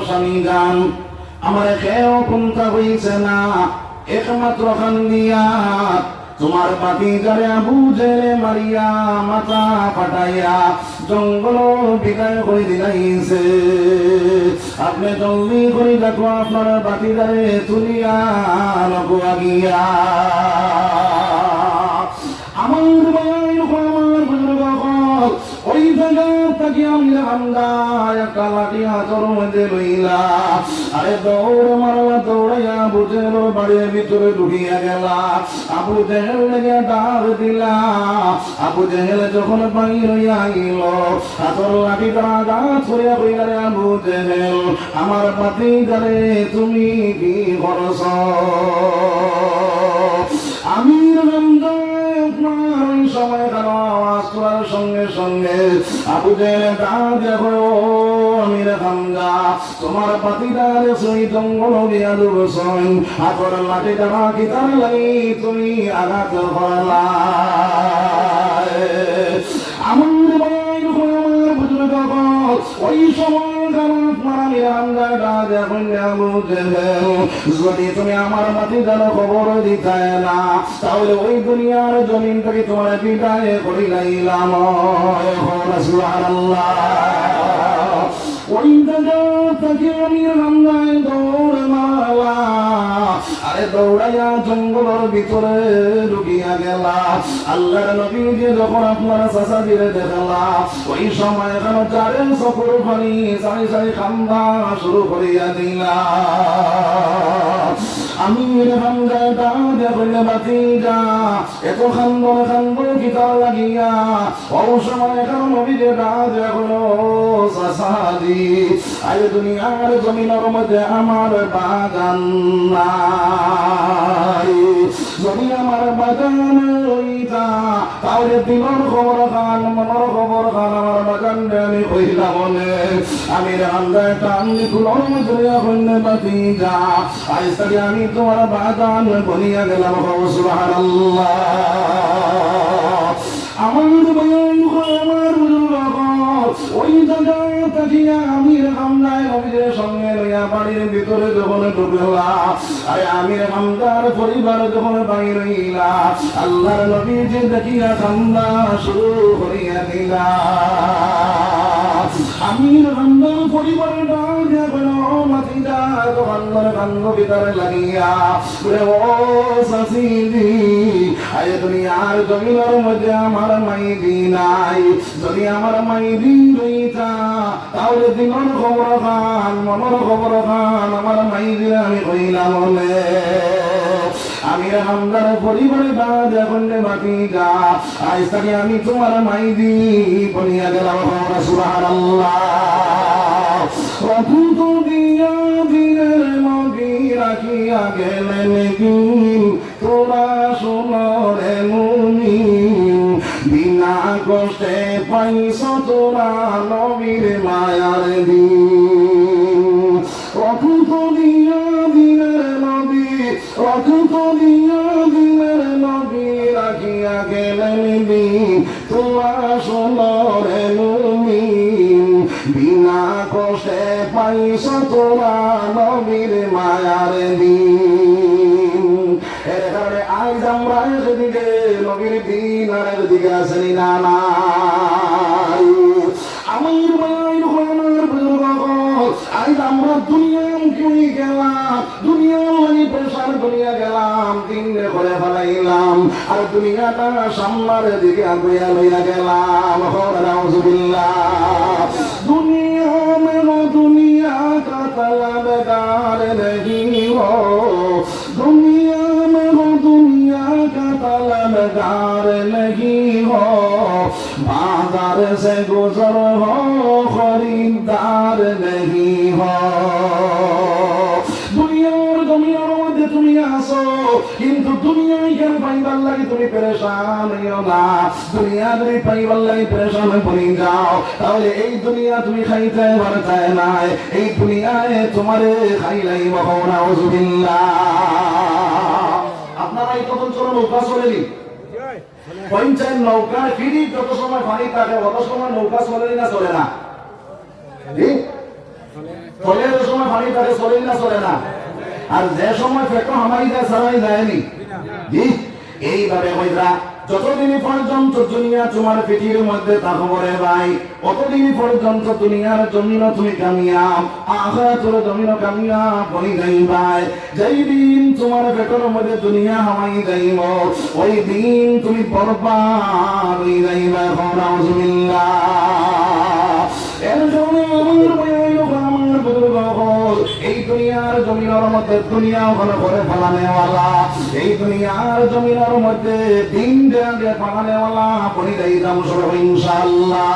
স্বামী গান আমার খেয়েও কোনটা হইছে না একমাত্র খান দিয়া তোমার বাতি যারে আবু জেলে মারিয়া মাথা ফাটাইয়া জঙ্গল বিদায় করে দিলাইছে। আপনি জলদি করে দেখো আপনার বাতি যারে তুলিয়া নগো আগিয়া। আমার ওই জায়গা থেকে আমি একটা লাঠি হাতের মধ্যে লইলা আরে দৌড় মারলা দৌড়াইয়া আবু জেহেলের বাড়ির ভিতরে ঢুকিয়া গেলা। আবু জেহেল লেগে ডাক দিলা। আবু জেহেল যখন বাইর হইয়া আইল হাতের লাঠিটা আঘাত করিয়া কইলা রে আবু জেহেল আমার বাতি জারে তুমি কি করছ? আমি সময় কেন আওয়াজ করার সঙ্গে সঙ্গে আবু জেহেল ডাক দেখো আমির হামজা তোমার পাতিদারে সই জঙ্গল দিয়া দুবসন হাতর লাঠি দ্বারা কিতার লাগি তুমি আঘাত করলা। আমার বুঝলে ওই সময় যদি তুমি আমার মাটি দ্বারা খবর দিতে না তাহলে ওই দুনিয়ার জমিনটাকে তোমার বিদায় করিলাম। ওই দাদা তাকে আমি রান্নায় দৌড় মারলা। আরে দৌড়াইয়া জঙ্গলের ভিতরে ঢুকিয়া গেলা। আল্লাহর নবী যে যখন আপনার চাচা দিলে দেখলা ওই সময় কেন চারে চকুর পানি সারি সারি কান্দা শুরু করিয়া দিলা। আমি বাতি যা এত খান্দন খান্দ কিতা লাগিয়া অবসময় এখন নবী যে ডাক এখনো চাচাদি আরে দুনিয়ার জমিনের মধ্যে আমার বাগান নাই। যদি আমার বাগান হইতা তাহলে দিনের খবর খান মনের খবর খান আমার বাগানটা আমি কইলাম মনে আমি রান্দায় টানি কুলোর মধ্যে এখন বাতি যা আজ থেকে আমি তোমার বাগান বনিয়া গেলাম। সুবহানাল্লাহ। আমার ওই জায়গা তাকিয়া আমির হামদায় নবীর সঙ্গে লইয়া বাড়ির ভিতরে যখন ঢুকলা আরে আমির হামদার পরিবার যখন বাইর হইলা আল্লাহর নবী যে দেখিয়া কান্দা শুরু করিয়া দিলা। আমির হামদার পরিবারের ডাক দেখল মাতিদা দোকানদার কান্দ ভিতরে লাগিয়া ও সাসিদি আরে দুনিয়ার জমিনের মধ্যে আমার মাইদি নাই। যদি আমার মাইদি রইতা তাহলে দিনের খবর খান মনের খবর খান আমার মাইদি আমি কইলাম মনে আমি হামদার পরিবারে বাদ এখন বাকি যা আজ থেকে আমি তোমার মাইদি বনিয়া গেলাম। সুবহানাল্লাহ। অদ্ভুত দিয়া দিনের নবী রাখিয়া গেলেন দিন তোরা শোনরে মুমিন বিনা কষ্টে পাইছ তোরা নবীর মায়ার দিন। অদ্ভুত দিয়া দিনের নবী অদ্ভুত দিয়া দিনের নবী রাখিয়া গেলেন দিন তোরা শোনরে মুমিন বিনা কষ্টে পাইছ তোরা নবীর মায়ার দিন। এর কারণে আজ আমরা একদিকে নবীর দিন আর একদিকে আসেনি না নাই। আমার মায়ের আমার বুজুর্গ আজ আমরা দুনিয়ামুখী গেলাম দুনিয়ার লাগি পেশার দুনিয়া গেলাম দিন করে ফেলাইলাম আর দুনিয়াটা সামনের দিকে আগুয়া লইয়া গেলাম। নাউজুবিল্লাহ। দুনিয়া মেরো দুনিয়া কা তলবগার नहीं हो दुनिया में हो दुनिया का तलबगार नहीं हो बाजार से गुजर हो खरीदार नहीं हो। दुनियार दुनियार मध्य তুমি আসো কিন্তু দুনিয়ায় কেন পাইবার লাগে তুমি পেরেশান হইও না। দুনিয়া তুমি পাইবার লাগে পেরেশান হয়ে যাও তাহলে এই দুনিয়া তুমি খাইতে পারতে নাই এই দুনিয়ায় তোমারে খাইলাই বাবা। নাউজুবিল্লাহ। আপনারা এই কখন চলো নৌকা চলেনি পঞ্চায়েত নৌকা ফিরি যত সময় পানি থাকে অত সময় নৌকা চলেনি না চলে না? চলে যে সময় পানি থাকে চলে না চলে না, আর যে সময় ফেটো হামাই যায় সারাই যায়নি। জি এইভাবে হইরা যতদিন পর্যন্ত দুনিয়া তোমার পৃথিবীর মধ্যে থাকবে ভাই, অতদিন পর্যন্ত দুনিয়ার জমিন তুমি কামিয়াব, আখিরাতের জমিন কামিয়াব হই যাই ভাই। যেই দিন তোমার পেটের মধ্যে দুনিয়া হামাই যাইব, ওই দিন তুমি বরবাদ হই যাইবা। নাউজুবিল্লাহ। এর জন্য আমার আমার বুজুর্গ হল, এই দুনিয়ার জমিনের মধ্যে দুনিয়া ওখানে করে ফেলানেওয়ালা, এই দুনিয়ার জমিনের মধ্যে দিন দেয়া ফেলানেওয়ালা বনি যাইতাম সব ইনশাআল্লাহ।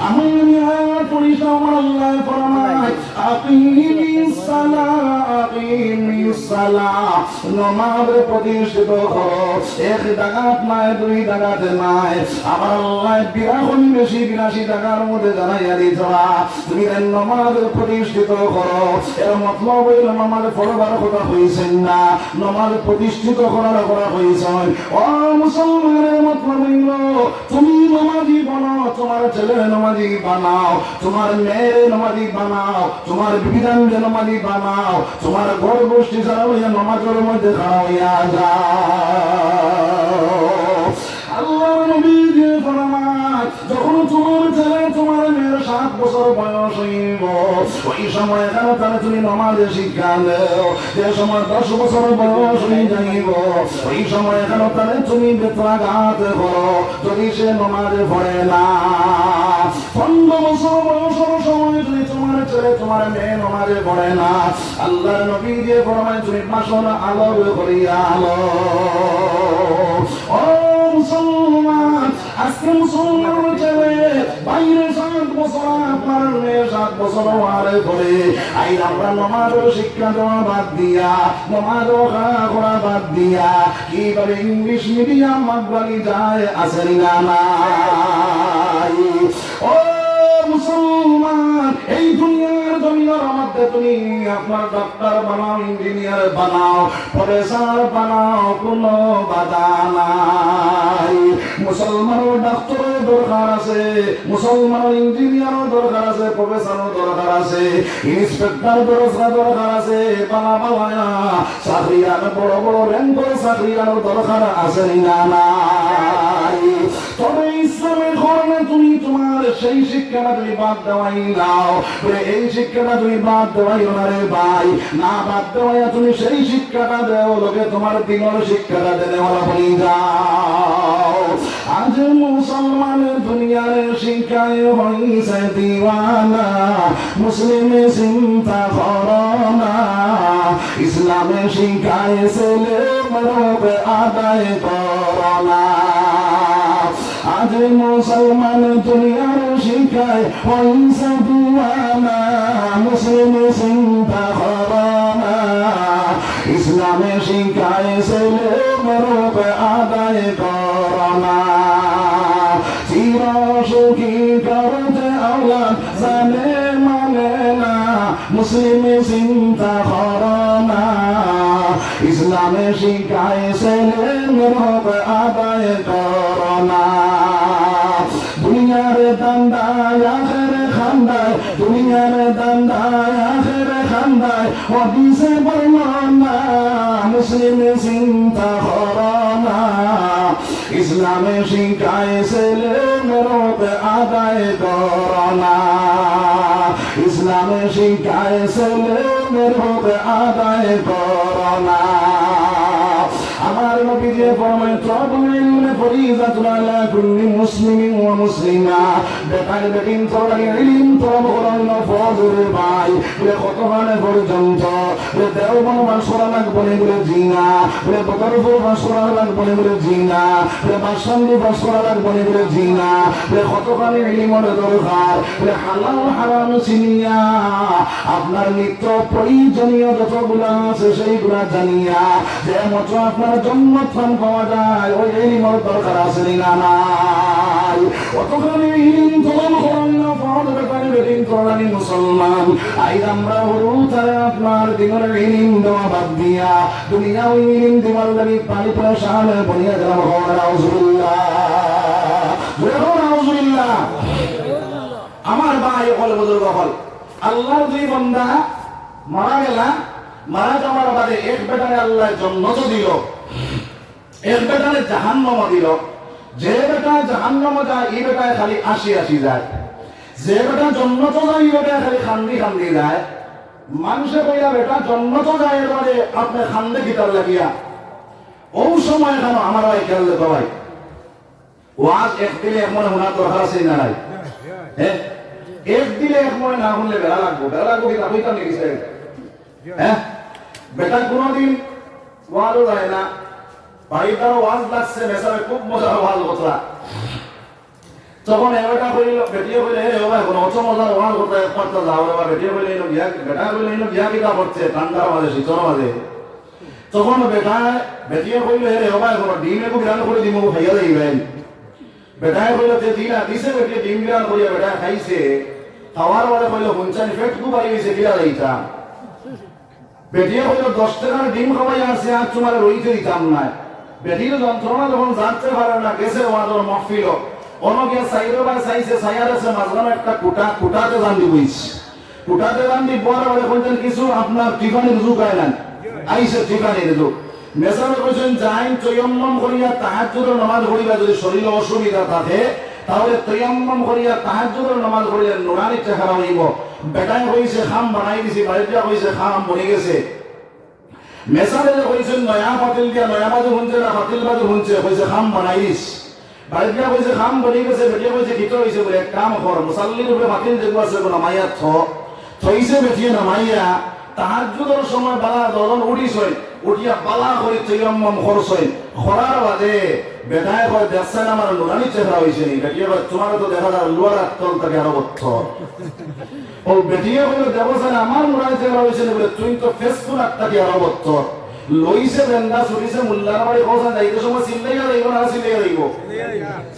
আমি আর পুলিশ আমার আল্লাহ ফরমায় আকিমিস সালাহ আকিমিস সালাহ, নামাজ প্রতিষ্ঠিত করো। এক ডাকাত নাই, দুই ডাকাত নাই, আমার আল্লাহ 82 টাকার মধ্যে জানাইয়া দিতরা তুমি নামাজ প্রতিষ্ঠিত করো। এর মতলব হইল নামাজ পড়বার কথা হইছেন না, নামাজ প্রতিষ্ঠিত করার কথা হইছেন। ও মুসলমানের মতলব হইল তুমি নামাজি বানাও, তোমার ছেলে নামাজি বানাও, তোমার মেয়ে নামাজি বানাও, তোমার বিবিধান নামাজি বানাও, তোমার ঘর গোষ্ঠী ছাড়া হইয়া নামাজের মধ্যে খাড়া হইয়া যাও। আল্লাহ নবী যে ফরমায় যখন তোমার ছেলে তোমার মেয়ের 7 বছর বয়স হইব, ওই সময় কেন তারা তুমি নামাজে শিক্ষা দেও। যে সময় 10 বছর বয়স হয়ে যাইব, ওই সময় কেন তারা তুমি বেত্রাঘাত করো যদি সে নামাজে পড়ে না। 15 বছর বয়সের সময় যদি তোমার ছেলে তোমার মেয়ে নামাজে পড়ে না, আল্লাহর নবী যে ফরমায় তুমি পাশন আলো করিয়া আলো। ও মুসলমান, আজকে মুসলমান ছেলে বাইরে 7 বছর, আপনার মেয়ে 7 বছর হওয়ার পরে আই আমরা নামাজের শিক্ষা দেওয়া বাদ দিয়া, নামাজও করা বাদ দিয়া কিভাবে ইংলিশ মিডিয়াম মাগবালি যায় আসেন না নাই। ও মুসলমান, এই দুনিয়ার জমিনের মধ্যে তুমি আপনার ডক্টর বানাও, ইঞ্জিনিয়ার বানাও, প্রফেসর বানাও, কোনো বাধা নাই। মুসলমানের ডাক্তারের দরকার আছে, মুসলমানের ইঞ্জিনিয়ারও দরকার আছে, প্রফেসরও দরকার আছে, ইন্সপেক্টর দরকার আছে, বালা চাকরিয়ার বড় বড় র্যাঙ্কের চাকরিয়ার দরকার আছে না নাই। তবে ইসলামের কারণে তুমি তোমার সেই শিক্ষাটা তুমি বাদ দেওয়াই নাও, এই শিক্ষাটা তুমি বাদ দেওয়াই না রে ভাই। না বাদ দেওয়াইয়া তুমি সেই শিক্ষাটা দেও, লোকে তোমার দিনের শিক্ষাটা দেওয়ালা বলি যাও। আজ মুসলমানের দুনিয়ার শিক্ষায় হইছে দিওয়ানা, মুসলিমে চিন্তা করো না, ইসলামে শিক্ষায় ছেলে মরবে আদায় করো না। আজ মুসলমান দুনিয়ার শিক্ষায় হইছে দিওয়ানা, মুসলিমে চিন্তা করো না, ইসলামে শিক্ষায় ছেলে মরবে আদায় করো না। চির সুখী করতে আওলাদ জানে মানে না, মুসলিমে চিন্তা করো না, ইসলামে শিক্ষায় ছেলে মরবে আদায় করো না। দুনিয়ার দান্দায় আখেরে খান্দায়, দুনিয়ার দান্দায় আখেরে খান্দায় হদিসে বর্ণনা, মুসলিমে চিন্তা করো না, ইসলামে শিক্ষায় ছেলে মরবে আদায় করো না, ইসলামে শিক্ষায় ছেলে মরবে আদায় করো না। আমার নবী যে ফরমায় তালাবুল ইলমি ফরিজাতুন আলা কুল্লি মুসলিমিন ওয়া মুসলিমা, বেটার বেটিন তলাকে ইলম তলব করার ফরজ ভাই। বলে কতখানে পর্যন্ত বলে দেওবন মাসরা লাগবে বলে জিনা, বলে বদরপুর মাসরা লাগবে বলে জিনা, বলে বাসন্দি মাসরা লাগবে বলে জিনা, বলে কতখানে ইলমের দরকার, বলে হালাল হারাম চিনিয়া আপনার নিত্য প্রয়োজনীয় যতগুলা আছে সেইগুলা জানিয়া যে মতো আপনার জন্মস্থান পাওয়া যায়, ওই ইলমের দরকার আছে না নাই। কতখানি ইলম তলব করেন না ফরজ বেটার বেটিন তলানি মুসলমান। আইজ আমরা হরু তারে আপনার দিনের ইলম দেওয়া বাদ দিয়া দুনিয়া ওই ইলম দিবার লাগি পানি পয়সান বনিয়া গেলাম। নাউজুবিল্লাহ, নাউজুবিল্লাহ। আমার ভাই হল বুজুর্গ হল আল্লাহর দুই বান্দা মারা গেলা, মারা যাওয়ার বাদে এক বেটারে আল্লাহ জান্নাত দিল, এক বেটারে জাহান্নাম দিল। যে বেটা জাহান্নাম যায় এই বেটায় খালি আসি যায়, যে বেটা জান্নাত যায় এই বেটায় খালি খান্দি যায়। মানুষে কইয়া বেটা জান্নাত যায় এবারে আপনি খান্দে গিটার লাগিয়া ও সময় কেন আমার ভাই খেয়াল দেখো ভাই, ওয়াজ এক দিলে এক মনে শোনার দরকার আছে না নাই? হ্যাঁ, এক দিলে এক মনে না শুনলে বেড়া লাগবো কিনা কইতাম নাকি স্যার? হ্যাঁ, বেটা কোনোদিন ওয়াজও যায় না, বাড়িটারও ওয়াজ লাগছে, মেসাবে খুব মজার ওয়াজ কথা। তখন এবারটা কইল, বেটিয়ে কইলে হে ভাই কোনো অত মজার ওয়াজ কথা একমাত্র যাও এবার। বেটিয়ে কইলে বেটা কইলে বিয়া কিতা করছে ঠান্ডার মাঝে শীতর মাঝে। তখন বেটিয়ে কইলে হে ভাই কোনো ডিম একটু বিরান করে দিব খাইয়া যাইবেন। বেটায় কইল যে দিনা দিছে, বেটিয়ে ডিম বিরান করিয়া বেটা খাইছে। খাওয়ার পরে কইল পঞ্চানি পেট খুব বাড়ি গেছে বিরা যাইতাম। বেটিয়ে কইল 10 টাকার ডিম খাওয়াই আসছে আর তোমার রইতে দিতাম না। বেটির যন্ত্রণা যখন জানতে পারে না, গেছে ওয়াদর মহফিল অনকে সাইরো বা সাইছে সাইয়ার আছে মাঝখানে একটা কুটাতে জান দিবইছ। কুটাতে জান দি পরে বলে কইতেন কিছু আপনার টিফানি রুজু খাইলেন, আইছে টিফানি রুজু মেসাবে কইছেন যাইন তয়াম্মম করিয়া তাহাজ্জুদের নামাজ পড়িবা। যদি শরীরে অসুবিধা থাকে তাহলে তয়াম্মম করিয়া তাহাজ্জুদের নামাজ পড়িলে নুরানি চেহারা হইব। বেটায় কইছে খাম বানাই দিছি, বাড়িতে কইছে খাম বনে গেছে। মেসাবে কইছেন নয়া পাতিল দিয়া নয়া বাজু শুনছে না পাতিল বাজু শুনছে, কইছে খাম বানাই দিস। বাড়িতে কইছে খাম বনে গেছে, বেটিয়ে কইছে কিটো হইছে বলে এক কাম কর, মুসাল্লির উপরে পাতিল যেগুলো আছে নামাইয়া থইছে। বেটিয়ে নামাইয়া তাহাজ্জুদের সময় বালা দজন উঠিছই, উঠিয়া বালা করে তয়াম্মম করছই। করার বাদে বেটায় কয় দেখছেন আমার নুরানি চেহারা হইছে নি? বেটিয়ে কয় তোমার তো দেখা যায় লোয়ার আত্তল তাকে আরো বছর। ও বেটিয়ে কইল দেখছেন আমার নুরানি চেহারা হইছে নি? বলে তুই তো ফেসবুক আত্মাকে আরো বছর লইছে বেন্দা চুরিছে মুল্লার বাড়ি কোসা যাইতে সময় চিল্লাইয়া যাইব না চিল্লাইয়া যাইব?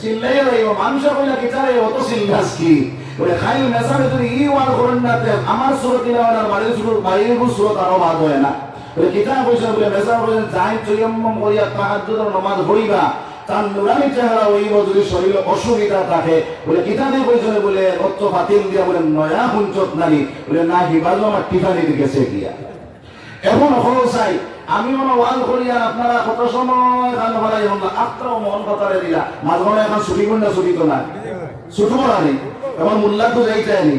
চিল্লাইয়া যাইব। মানুষে কইলা কিতারে অত চিল্লাস কি? বলে খাই মেসাবে যদি ই ওয়ার করেন না আমার সুরত দিলাওয়ার বাড়ির সুরত আরো বাদ হয় না। বলে কিতাব কইছে, বলে মেসাবে কইছেন যাই তয়াম্মম করিয়া তাহাজ্জুদের নামাজ পড়িবা তার নুরানি চেহারা হইব যদি শরীরে অসুবিধা থাকে। বলে কিতাবে কইছে বলে অত ফাতিল দিয়া বলে নয়া হুঞ্চত নানি, বলে না হিবাজু আমার টিফানি দিকেছে গিয়া। এখন চাই আমি মনে ওয়াল করিয়া আপনারা কত সময় গান বাড়াই হল আপনারাও মন কথারে দিলা মাঝখানে এখন ছুটি করলে ছুটি তো না ছুটু করা নেই। এখন মুল্লা তো যাইতে নি,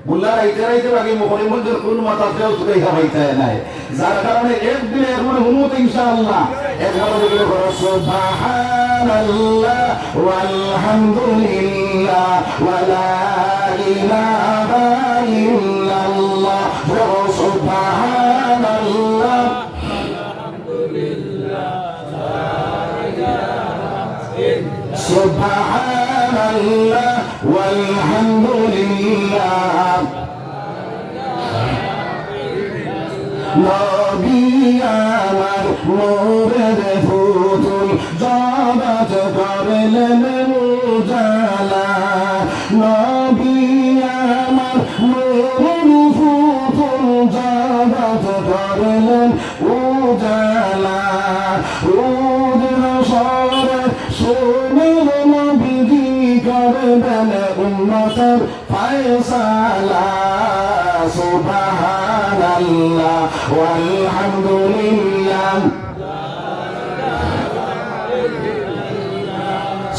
মুল্লা রাইতে আগে মুখের মধ্যে কোন মাথাতেও ছুটে খাইতে নাই। যার কারণে এক দিনে এখন হুমুত ইনশাআল্লাহ একবার দিলে সুবহানাল্লাহ ওয়ালহামদুলিল্লাহ ওয়ালা ইলাহা ইল্লাল্লাহ সুবহানাল্লাহ সুবহানাল্লাহ ওয়ালহামদুলিল্লাহ। নবী আমার নূরের ফুতুল জগৎ করলেন উজালা। নবী আমার নূরের ফুতুল জগৎ করলেন উজালা। করবেন উম্মতের ফয়সালা। সুবহানাল্লাহ ওয়ালহামদুলিল্লাহ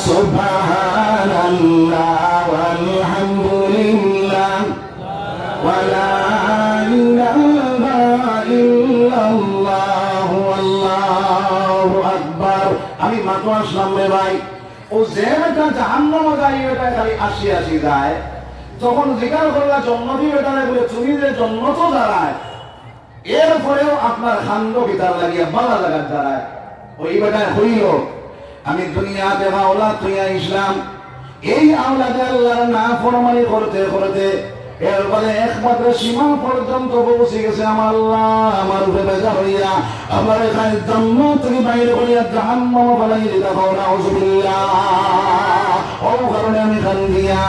সুবহানাল্লাহ ওয়ালহামদুলিল্লাহ ওয়ালা ইলাহা ইল্লাল্লাহ আল্লাহু আকবার। আমি মাত্র আসলাম রে ভাই, ও যে বেটা জাহান্নামে যায় বেটা খালি আসি যায়। যখন জিজ্ঞাসা করলা জন্নতি বেটারে বলে তুমি যে জন্নত দাঁড়ায়, এরপরেও আপনার খান্দ ভিতর লাগিয়া বালা জায়গা দাঁড়ায়। ওই বেটায় হইল আমি দুনিয়াতে মাওলা তুই ইসলাম, এই আওলাদে আল্লাহর নাফরমানি করতে করতে এরপরে একমাত্র সীমা পর্যন্ত পৌঁছে গেছে। আমার আল্লাহ আমার উপরে বেজার হইয়া আমার এখানে জান্নাত থেকে বাইরে করিয়া জাহান্নাম বানাই দিতে হবে। নাউজুবিল্লাহ। ও কারণে আমি কান্দিয়া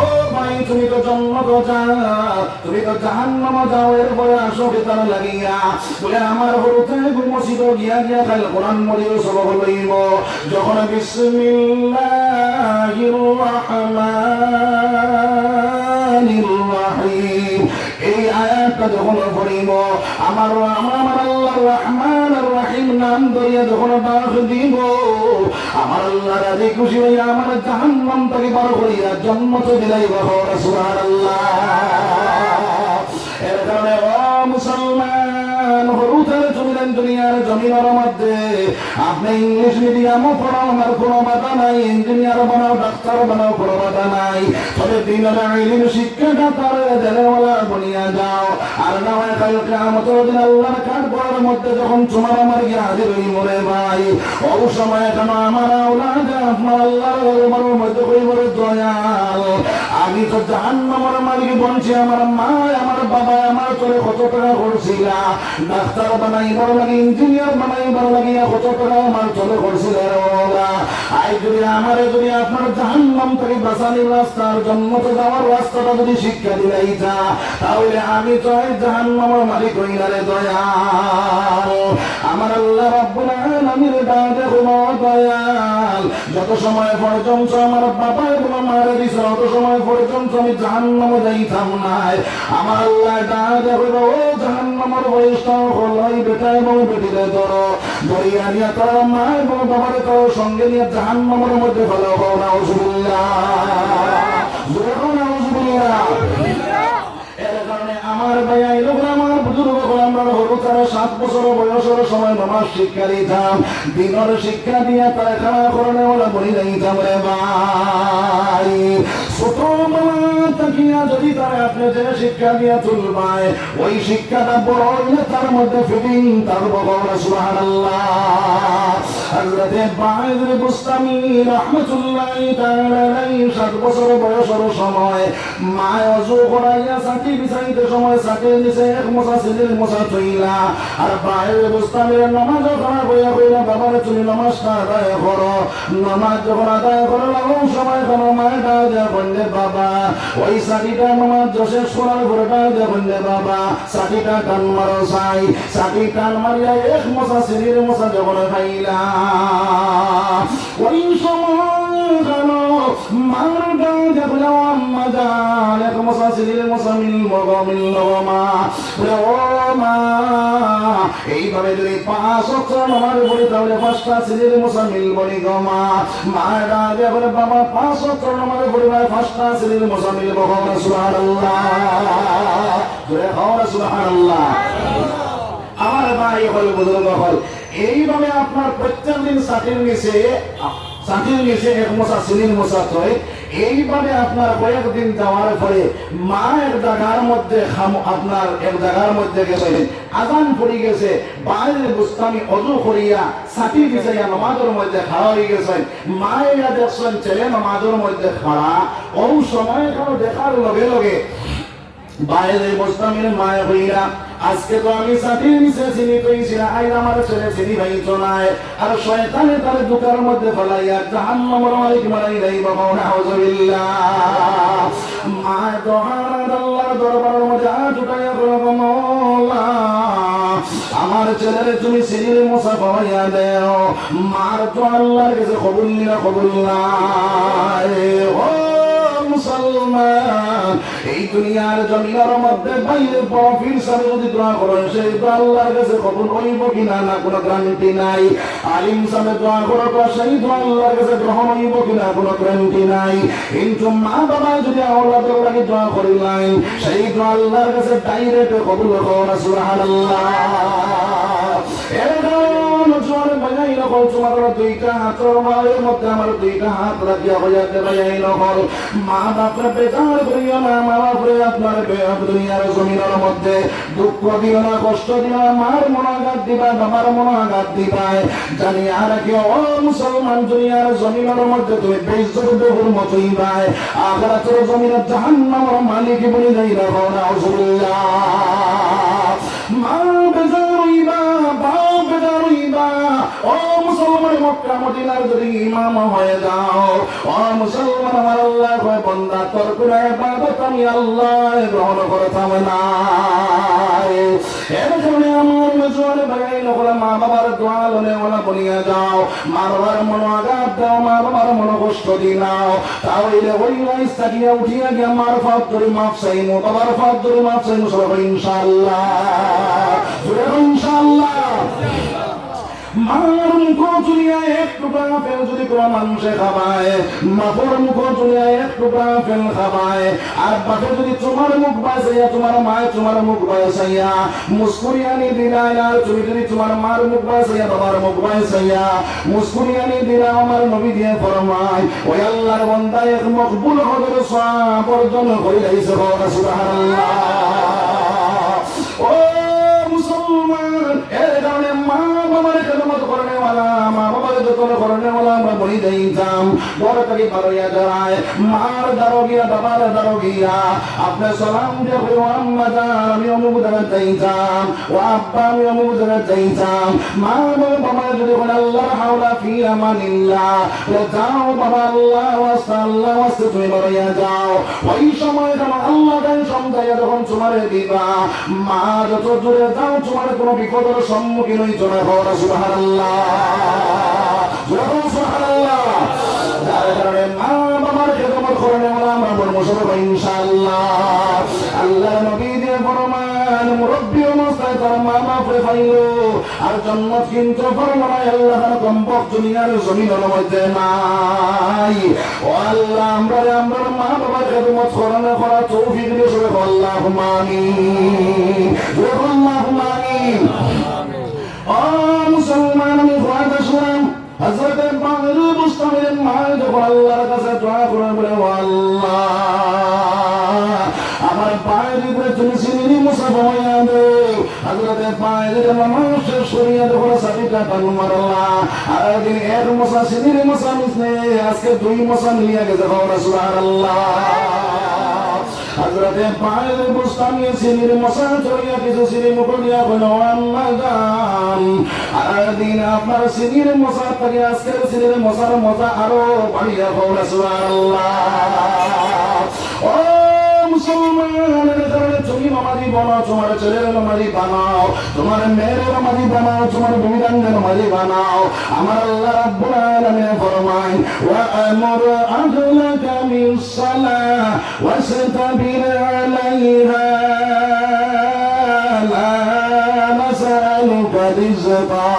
ও ভাই তুমি তো জান্নাত যাও, তুমি তো জাহান্নাম যাও, এরপরে আসো ভিতরে লাগিয়া বলে আমার হরতে মসজিদ গিয়া খাইল কোরআন মরিও সবক লইব। যখন বিসমিল্লাহির রাহমানির রহিম আয়াতটা যখন পড়িব আমার আল্লাহ রহমান আর রহিম নাম ধরিয়া যখন ডাক দিব আমার আল্লাহ রাজি খুশি হইয়া আমার জাহান্নাম থেকে বার করিয়া জন্মত দিলাইব সুবহানাল্লাহ। এর কারণে ও মুসলমান হরুতার জমিলেন দুনিয়ার জমিনের মধ্যে আপনি ইংলিশ মিডিয়ামও পড়াও আমার কোনো বাধা নাই, ইঞ্জিনিয়ার বানাও ডাক্তার বানাও কোনো বাধা নাই, তবে দিনের ইলম শিক্ষাটা তার জেলেওয়ালা বনিয়া যাও। আর না হয় কালকে কিয়ামতের দিন আল্লাহর কাঠগড়ার মধ্যে যখন তোমার আমার গিয়ে হাজির হই মরে ভাই, ওই সময় কেন আমার আওলাদ আপনার আল্লাহর দরবারের মধ্যে কইবরে দয়াল আমি তো জাহান্নামের মালিক বলছি, আমার মা আমার বাবা আমার তোরে কত টাকা করছিলা, ডাক্তার বানাইবার লাগে ইঞ্জিনিয়ার বানাইবার লাগিয়া কত টাকা আমার চলে করছিল আই যদি আমারে যদি আপনার জাহান্নাম থেকে বাঁচানির রাস্তার জন্মতে যাওয়ার রাস্তাটা যদি শিক্ষা দিলাই যা তাহলে আমি চাই জাহান্নামের মালিক হইলারে দয়াল আমার আল্লাহ রাব্বুল আলামিন ডাকে কোনো দয়াল যত সময় পর্যন্ত আমার বাবা এবং মারে দিছ তত সময় পর্যন্ত আমি জাহান্নামে যাইতাম নাই। আমার আল্লাহ ডাকে ও জাহান্নামের বয়সটা হলাই বেটা এবং বেটিরে ধরো ধরিয়া নিয়ে তোর মা এবং বাবারে তোর সঙ্গে নিয়ে জাহান্নামের মধ্যে ফেলা হও না নাউযুবিল্লাহ নাউযুবিল্লাহ। এর কারণে আমার ভাই আমার বুজুর্গ আমরা হলো তারা 7 বছর বয়সের সময় নামাজ শিক্ষা দিতাম, দিনের শিক্ষা দিয়ে তারা খানা করনে ওলা বলি যাইতাম রে ভাই। ছোট তাকিয়া যদি তারা আপনি যে শিক্ষা দিয়া তুলবায় ওই শিক্ষাটা বড় হইলে তার মধ্যে ফিটিং তার বগরা সুবহানাল্লাহ। হযরত বায়জুল বুস্তামি রাহমাতুল্লাহি তাআলা আলাইহি 7 বছর বয়সের সময় মা ওযু করাইয়া সাথী বিছাইতে সময় সাথে নিচে এক মোসা সিলের মোসা চইলা আর বায়জুল বুস্তামির নামাজ পড়া হইয়া কইলা বাবার তুমি নামাজটা আদায় করো। নামাজ যখন আদায় করে লাগো সময় কোন মায়েরা যা বললে বাবা ওই সাথীটা নামাজ শেষ করার পরে যা বললে বাবা সাথীটা টান মারো চাই, সাথী টান মারিয়া এক মোসা সিলের মোসা যখন খাইলা ওই সময় কেন মারটা দেখলাম আম্মা জান এক মোসা সিলের মোসা মিল মা ও মা এইভাবে যদি 5 ওয়াক্ত নামাজ পড়ি তাহলে 5টা সিলের মোসা মিল বলি গো মা। মারা দেখলে বাবা 5 ওয়াক্ত নামাজ পড়িবা 5টা সিলের মোসা মিল বলো সুবহানাল্লাহ জোরে কও সুবহানাল্লাহ। আমার ভাই হল বুজুর্গ হল এইভাবে আপনার প্রত্যেক দিন সাথীর নিচে এক মোসা সিলির মোসা থই এইভাবে আপনার কয়েকদিন যাওয়ার পরে মা এক জায়গার মধ্যে আপনার এক জায়গার মধ্যে গেছে আজান পড়ে গেছে বাইরে বুস্তামি অজু করিয়া সাথী বিছাইয়া নামাজের মধ্যে খাড়া হয়ে গেছেন। মায়েরা দেখছেন ছেলে নামাজের মধ্যে খাড়া ও সময় দেখার লগে লগে বাইরে বুস্তামির মায়ে হইয়া আজকে তো আমি সাথীর নিচে চিনি পেয়েছি না আই আমার ছেলে চিনি ভাইতো নাই আর শয়তানে তার দুকার মধ্যে ফেলাইয়া জাহান্নামের মালিক বানাই দেই বাবা নাউযুবিল্লাহ। মা দোহার আল্লাহর দরবারের মধ্যে জুটাইয়া বলবো মওলা আমার ছেলের তুমি সিরির মোসা পাওয়াইয়া দেও। মার তো আল্লাহর কাছে কবুল না কবুল নাই। ও মুসলমান এই দুনিয়ার জমিনের মধ্যে বাইরে প্রফির সাথে যদি দোয়া করেন সেই তো আল্লাহর কাছে কবুল হইব কিনা না কোনো গ্যারান্টি নাই। আলিম সাহেব দোয়া করো তো সেই তো আল্লাহর কাছে গ্রহণ হইব কিনা কোনো গ্যারান্টি নাই। কিন্তু মা বাবা যদি আওলাদের লাগি দোয়া করিলেন সেই তো আল্লাহর কাছে ডাইরেক্ট কবুল হবে সুবহানাল্লাহ। তোমার 2টা হাতের মায়ের মধ্যে আমার 2টা হাত রাখিয়া হইয়াতে ভাইয়াই নহল মা বাপরে বেজার করিও না। মা বাপরে আপনার দুনিয়ার জমিনের মধ্যে দুঃখ দিও না কষ্ট দিও না। মার মনাঘাত দিবা বাবার মনাঘাত দিবাই জানিয়া রাখিও ও মুসলমান দুনিয়ার জমিনের মধ্যে তুমি বেইজ্জত বহুর মতই ভাই আখিরাতের জমিনের জাহান্নামের মালিক বলে যাই রাখো নাউযুবিল্লাহ। মা বেজার হইবা বাপ বেজার হইবা ও মুসলমান মক্কা মদিনার যদি ইমাম হয়ে যাও ও মুসলমান আমার আল্লাহ কয় বান্দা তোর কোন ইবাদত আমি আল্লাহ গ্রহণ করতাম না। এর জন্য আমার মেজর ভাই নকলা মা বাবার দোয়া লনে ওলা বলি নিয়ে যাও, মা বাবার মনো আঘাত দাও, মা বাবার মনো কষ্ট দিনাও, তাহলে ওই রাইস থাকিয়া উঠিয়া গিয়া মার ফাঁদ ধরে মাফ চাইমু, বাবার ফাঁদ ধরে মাফ চাইমু, সবাই ইনশাআল্লাহ, ইনশাআল্লাহ। মার মুখ চুলিয়া এক টুকরা ফেল যদি কোনো মানুষে খাবায়, বাপর মুখ চুলিয়া এক টুকরা ফেল খাবায়, আর বাপে যদি তোমার মুখ বাঁচাইয়া, তোমার মায় তোমার মুখ বাঁচাইয়া মুস্কুরিয়ানি দিলাই, আর তুমি যদি তোমার মার মুখ বাঁচাইয়া, বাবার মুখ বাঁচাইয়া মুস্কুরিয়ানি দিলা, আমার নবী দিয়ে ফরমায় ওই আল্লাহর বান্দা এক মকবুল হজর সওয়াব অর্জন করে লাইছে। সুবহানাল্লাহ। ও মুসলমান, এর কারণে মা বাবার খেদমত করনে ওয়ালা, মা বাবার যত্ন করনে ওয়ালা আমরা বলি যাইতাম বড়টাকে পারইয়া যায়, মার দারো গিয়া, বাবার দারো গিয়া আপনি সালাম দিয়ে কইও আম্মা জান আমি অমুক জায়গায় যাইতাম, ও আব্বা আমি অমুক জায়গায় যাইতাম, মা বাবা যদি বলে আল্লাহ হাওলা ফি আমানিল্লাহ, যাও বাবা আল্লাহ ওয়াস্তা, আল্লাহ ওয়াস্তা তুমি বাড়িয়া যাও, ওই সময় তোমার আল্লাহ তাই সমঝাইয়া যখন তোমারে দিবা, মা যত জোরে যাও তোমার কোনো বিপদের সম্মুখীন হইতো না। সুবহানাল্লাহ, সুবহানাল্লাহ। যার কারণে মা বাবার খেদমত করনে ওয়ালা আমরা বলবো সবাই ইনশাআল্লাহ। আল্লাহর নবী দিয়ে ফরমান মুরব্বি ও মুস্তাই তার মা বাপরে পাইলো, আর জান্নাত কিন্তু ফরমায় আল্লাহর কম্পক দুনিয়ার জমিনের মধ্যে নাই। ও আল্লাহ আমরা মা বাবার খেদমত করনে করা তৌফিক দিও সবাই আল্লাহুম্মা আমিন, আল্লাহুম্মা আমিন। ও মুসলমান, আমি ওয়াজ শুনলাম হযরত বাংলা মুস্তামির মা যখন আল্লাহর কাছে দোয়া করে বলে আল্লাহ আমার পায়ের উপরে তুমি সিনি মুসাফায়া দে, হযরত পায়ের মানুষের শরীরে যখন সাবিকা টান মারলা, আর দিন এক মুসা সিনি মুসা মিসনে আজকে দুই মুসা নিয়ে গেছে। সুবহানাল্লাহ। হযরতে পায়ের বুস্তানিয়ে সিনির মশা চড়িয়া কিছু সিনি মুখ দিয়া বলল আম্মা জান, আর দিন আপনার সিনির মশা থেকে আজকের সিনির মশার মজা আরো বাড়িয়া বলে। সুবহানাল্লাহ। ও মুসলমানের কারণে তুমি নামাজি বানাও, তোমার ছেলের নামাজি বানাও, তোমার মেয়ের নামাজি বানাও, তোমার বিবিধানের নামাজি বানাও। আমার আল্লাহ রাব্বুল আলামিন ফরমায় ওয়া আমর আহলাকা বিস-সালাহ ওয়াসতাবির আলাইহা লা নাসআলুকা রিজকা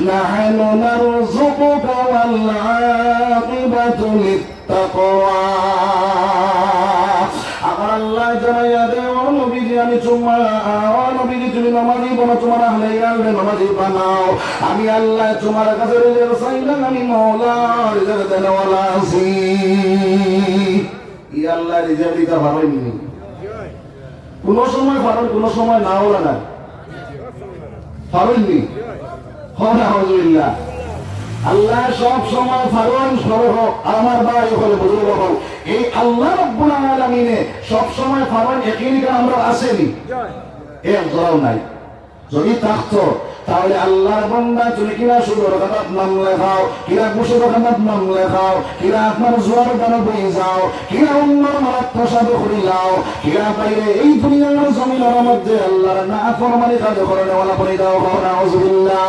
নাহনু নারযুকুকা ওয়াল আকিবাতু লিত-তাকওয়া। আল্লাহ জানাইয়া দে ও নবীজি আমি নবীজি তুমি নামাজি বানাও, তোমার আহলে ইয়ালে নামাজি বানাও। আমি আল্লাহ তোমার কাছে রিজক চাইলাম, আমি মাওলা রিজক দেনওয়ালা আছি। ই আল্লাহ রিজক দিতে পারেননি, কোন সময় পারেন, কোন সময় না হলো না, পারেননি। আলহামদুলিল্লাহ, আল্লাহ সব সময় ফারুন সরহ আমার ভাই হলে বুঝুন হল এই আল্লাহ রাব্বুল আলামিনে সব সময় ফারুন একই আমরা আসেনি, এক জোড়াও নাই। যদি থাকতো তাহলে আল্লাহর বান্দা তুমি কিনা সুদর খাতার নাম লেখাও, কিনা কুশল খাতার নাম লেখাও, কিনা আপনার জোয়ার গান বই যাও, কিনা অন্যর মারাত প্রসাদ করি যাও, কিনা বাইরে এই দুনিয়ার জমিনের মধ্যে আল্লাহর না ফরমানি কাজ করে নেওয়ালা করে দাও। নাউযুবিল্লাহ।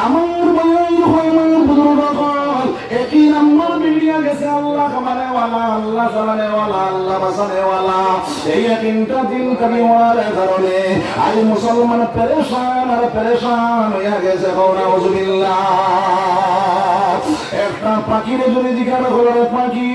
আমার বয়ান হয় আমার বুজুর্গ কল একই নাম্বার মিলিয়া গেছে আল্লাহ কামানেওয়ালা, আল্লাহ চালানেওয়ালা, আল্লাহ বাঁচানেওয়ালা। এই তিনটা দিন কামি হওয়ার কারণে আজ মুসলমান পেরেশান আর পেরেশান হইয়া গেছে। নাউযুবিল্লাহ। একটা পাখির যদি জিজ্ঞাসা করো পাখি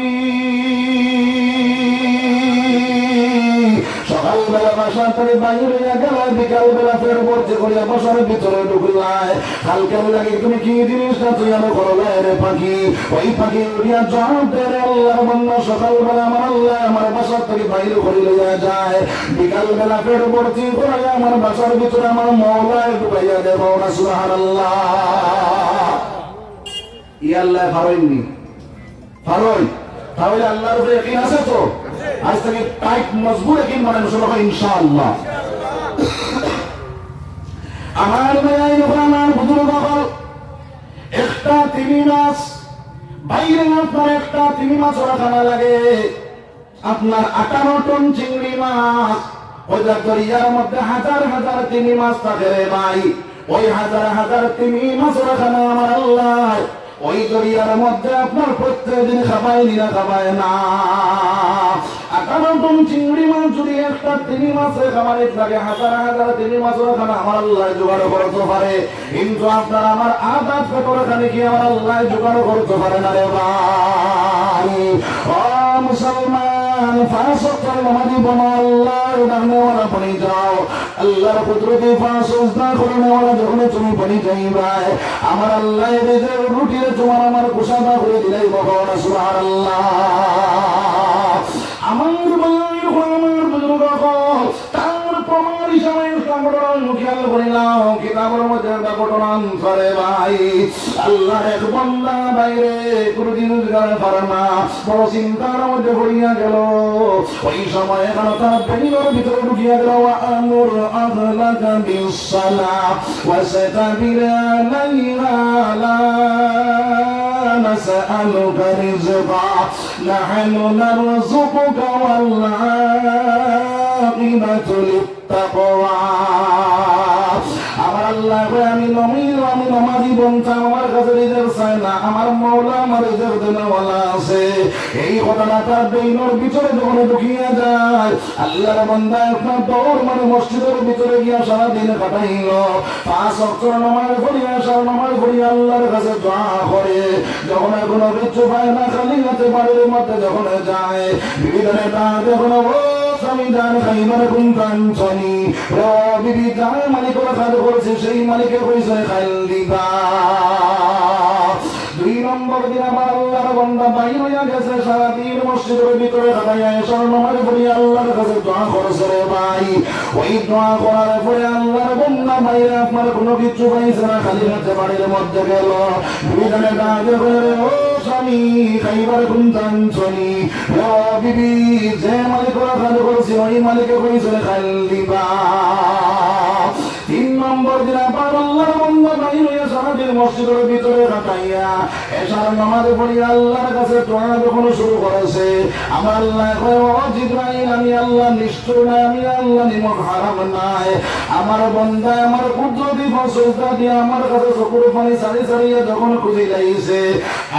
সকালবেলা বাসার থেকে বাইরে গেল, বিকালবেলা ফের পড়তে করিয়া বাসার ভিতরে ঢুকলায়, কালকে লাগে তুমি কি জিনিসটা তুই আলো করলে রে পাখি? ওই পাখি উঠিয়া জবাব দেয় আল্লাহ বান্দা সকালবেলা আমার আল্লাহ আমার বাসার থেকে বাইরে করে লইয়া যায়, বিকালবেলা ফের পড়তে করিয়া আমার বাসার ভিতরে আমার মওলায় ঢুকাইয়া দেব। সুবহানাল্লাহ। ই আল্লাহ ফারইনি ফারই, তাহলে আল্লাহর উপরে ইয়াকিন আছে তো? আজ থেকে টাইট মজবুত ইয়াকিন বানানো শুরু হয় ইনশাআল্লাহ। আমার ভাই আমার বুজুর্গ হল একটা তিমি মাছ বাইরে আপনার একটা তিমি মাছ ওরা খানা লাগে, আপনার 58 টন চিংড়ি মাছ, ওই দরিয়ার মধ্যে হাজার হাজার তিমি মাছ থাকে রে ভাই। ওই হাজার হাজার তিমি মাছের খানা আমার আল্লাহ ওই দরিয়ার মধ্যে আপনার প্রত্যেকদিন খাবায় না খাবায় না। 18 টন চিংড়ি মাছ যদি একটা তিমি মাছের খাবারে লাগে, হাজার হাজার তিমি মাছের খানা আমার আল্লাহ জোগাড় করতে পারে, কিন্তু আপনার আমার আধা পেটর খানে কি আমার আল্লাহ জোগাড় করতে পারে না রে ভাই। ও মুসলমান, পাঁচ ওয়াক্তের নামাজি বাবা আল্লাহর ডানে ওয়ালা পানি যাও, আল্লাহর কুদরতে পাঁচ ওয়াক্ত করনে ওয়ালা যখন তুমি পানি যাইবা, আমার আল্লাহ এদের রুটির তোমার আমার কুশাদা করে দিলাই বহন সুবহানাল্লাহ। আমার ভাই আমার বুজুর্গ তার প্রমাণ হিসাবে খেয়াল করিলাম কিতাবের মধ্যে ঘটনা করে ভাই। আল্লাহর এক বান্দা বাইরে কোনদিন রোজগার পারে না, বড় চিন্তার মধ্যে পড়িয়া গেল। ওই সময় এখানে তার বেনির ভিতরে ঢুকিয়া গেল, আমর আহলাকা বিসসালাহ ওয়াসতাবির আলাইহা লা নাসআলুকা রিজকা নাহনু নারযুকুকা ওয়াল আকিবাতু লিত্তাকওয়া। আমার আল্লাহ আমি নমাজি বলতাম, আমার কাছে রিজেক চাই না, আমার মাওলা আমার রিজেক দেওয়ালা আছে। এই ঘটনা তার বেইনর ভিতরে যখন ঢুকিয়া যায়, আল্লাহর বান্দা একটা দৌড় মানে মসজিদের ভিতরে গিয়া সারাদিন কাটাইল। 5 ওয়াক্ত নামাজ পড়িয়া নামাজ পড়িয়া আল্লাহর কাছে দোয়া করে। যখন কোনো কিছু পায় না, খালি হাতে বাড়ির মধ্যে যখন যায়, বিবিধনে যখন ও স্বামী জান খাইবার কোন কাঞ্চনি ও বিবি জান মালিক খাদ করছে, সেই মালিকের পরিচয় খাইল দিবা। 2 নম্বর দিন আমার আল্লাহর বান্দা বাইর হইয়া গেছে, সারাদিন মসজিদের ভিতরে দাঁড়াইয়া এশার নামাজ পড়িয়া আল্লাহর কাছে দোয়া করছে রে ভাই। ওই দোয়া করার পরে আল্লাহর বান্দা বাইরে আপনার কোনো কিছু পাইছে না, খালি হাতে বাড়ির মধ্যে গেল। বিবিধানে ডাকে করে, ও স্বামী খাইবার কোন কাঞ্চনি ও বিবি যে মালিক খাদ করছে, ওই মালিকের পরিচয় খাইল দিবা। 3 নম্বর দিন আবার আল্লাহর বান্দা বাইর হইয়া সারাদিন মসজিদের ভিতরে কাটাইয়া এশার নামাজ পড়িয়া আল্লাহর কাছে দোয়া যখন শুরু করেছে, আমার আল্লাহ কয়, ও জিবরাইল আমি আল্লাহ নিষ্ঠুর না, আমি আল্লাহ নিমক হারাম নাই। আমার বান্দা আমার কুদরতি ফসলটা দিয়ে আমার কাছে চকুর পানি সারিয়া যখন খুঁজে লাইছে,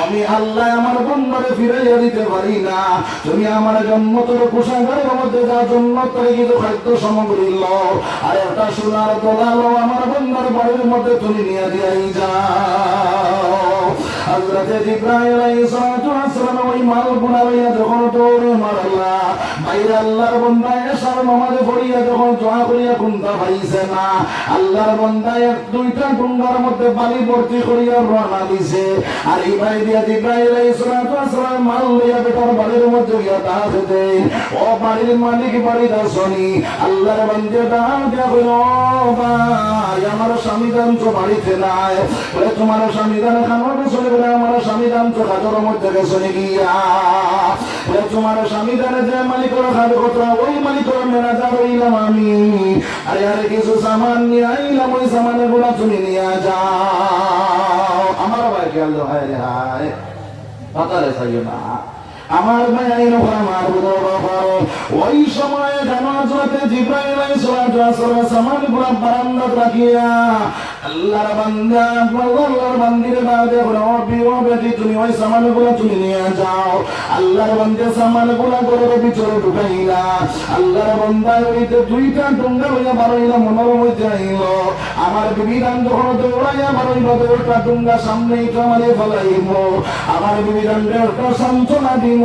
আমি আল্লাহ আমার বান্দারে ফিরাইয়া দিতে পারি না। তুমি আমার জন্মতর কুশাঙ্গারের মধ্যে যা জন্মত করে কিছু খাদ্য সামগ্রী লো আর একটা সোনার তোলা লো, আমার বান্দার বাড়ির মধ্যে তুমি নিয়ে দিয়াই যাও। হযরতে জিবরাইল আলাইহিস সালাতু ওয়াস সালাম ওই মালগুনা লইয়া যখন দৌড়ে মারলা বাইরে, আল্লাহর বান্দা এশার নামাজ পড়িয়া যখন দোয়া করিয়া কুনতা পাইছে না, আল্লাহর বান্দা 1-2টা ডুঙ্গার মধ্যে বালি ভর্তি করিয়া রওনা দিছে। আর এই ভাই দিয়া জিবরাইল আলাইহিস সালাতু ওয়াস সালাম মাল লইয়া বেটার বাড়ির মধ্যে গিয়া ডাক দেয়, ও বাড়ির মালিক বাড়ি দাসনি। আল্লাহর বান্দা ডাক দিয়া কইল, ভাই আমার স্বামী দান তো বাড়িতে নাই, বলে তোমার স্বামী দান খানোটা চলে গেলে, আমার স্বামী দান তো খাদর মধ্যে গেছে গিয়া, বলে তোমার স্বামী দানে যে মালিকের খাদ্য কথা ওই মালিকের ম্যানেজার হইলাম আমি। আরে আরে কিছু সামান নিয়ে আইলাম, ওই সামানের গুলা তুমি নিয়ে যাও। আমার ভাই খেয়াল দো, হায় রে হায় পাতারে চাইও না আমার ভাই আইন আমার ওই সময় জানাজাতে জিবরাইল আলাইহিস সালাম সামানগুলো বারান্দাত রাখিয়া আল্লাহর বান্দা আল্লাহর বান্দির বাদে ও বেটি তুমি ওই সামানগুলো তুমি নিয়ে যাও। আল্লাহর বান্দা সামানগুলো ঘরের ভিতরে ঢুকাইলা। আল্লাহর বান্দা ওইতে 2টা ডুঙ্গা লইয়া বাড়াইলা, মনের মধ্যে আইল আমার বিবি রান যখন দৌড়াইয়া বাড়াইল 2টা ডুঙ্গা সামনেই কামারে ফেলাইব, আমার বিবি রান একটা সান্ত্বনা দিব।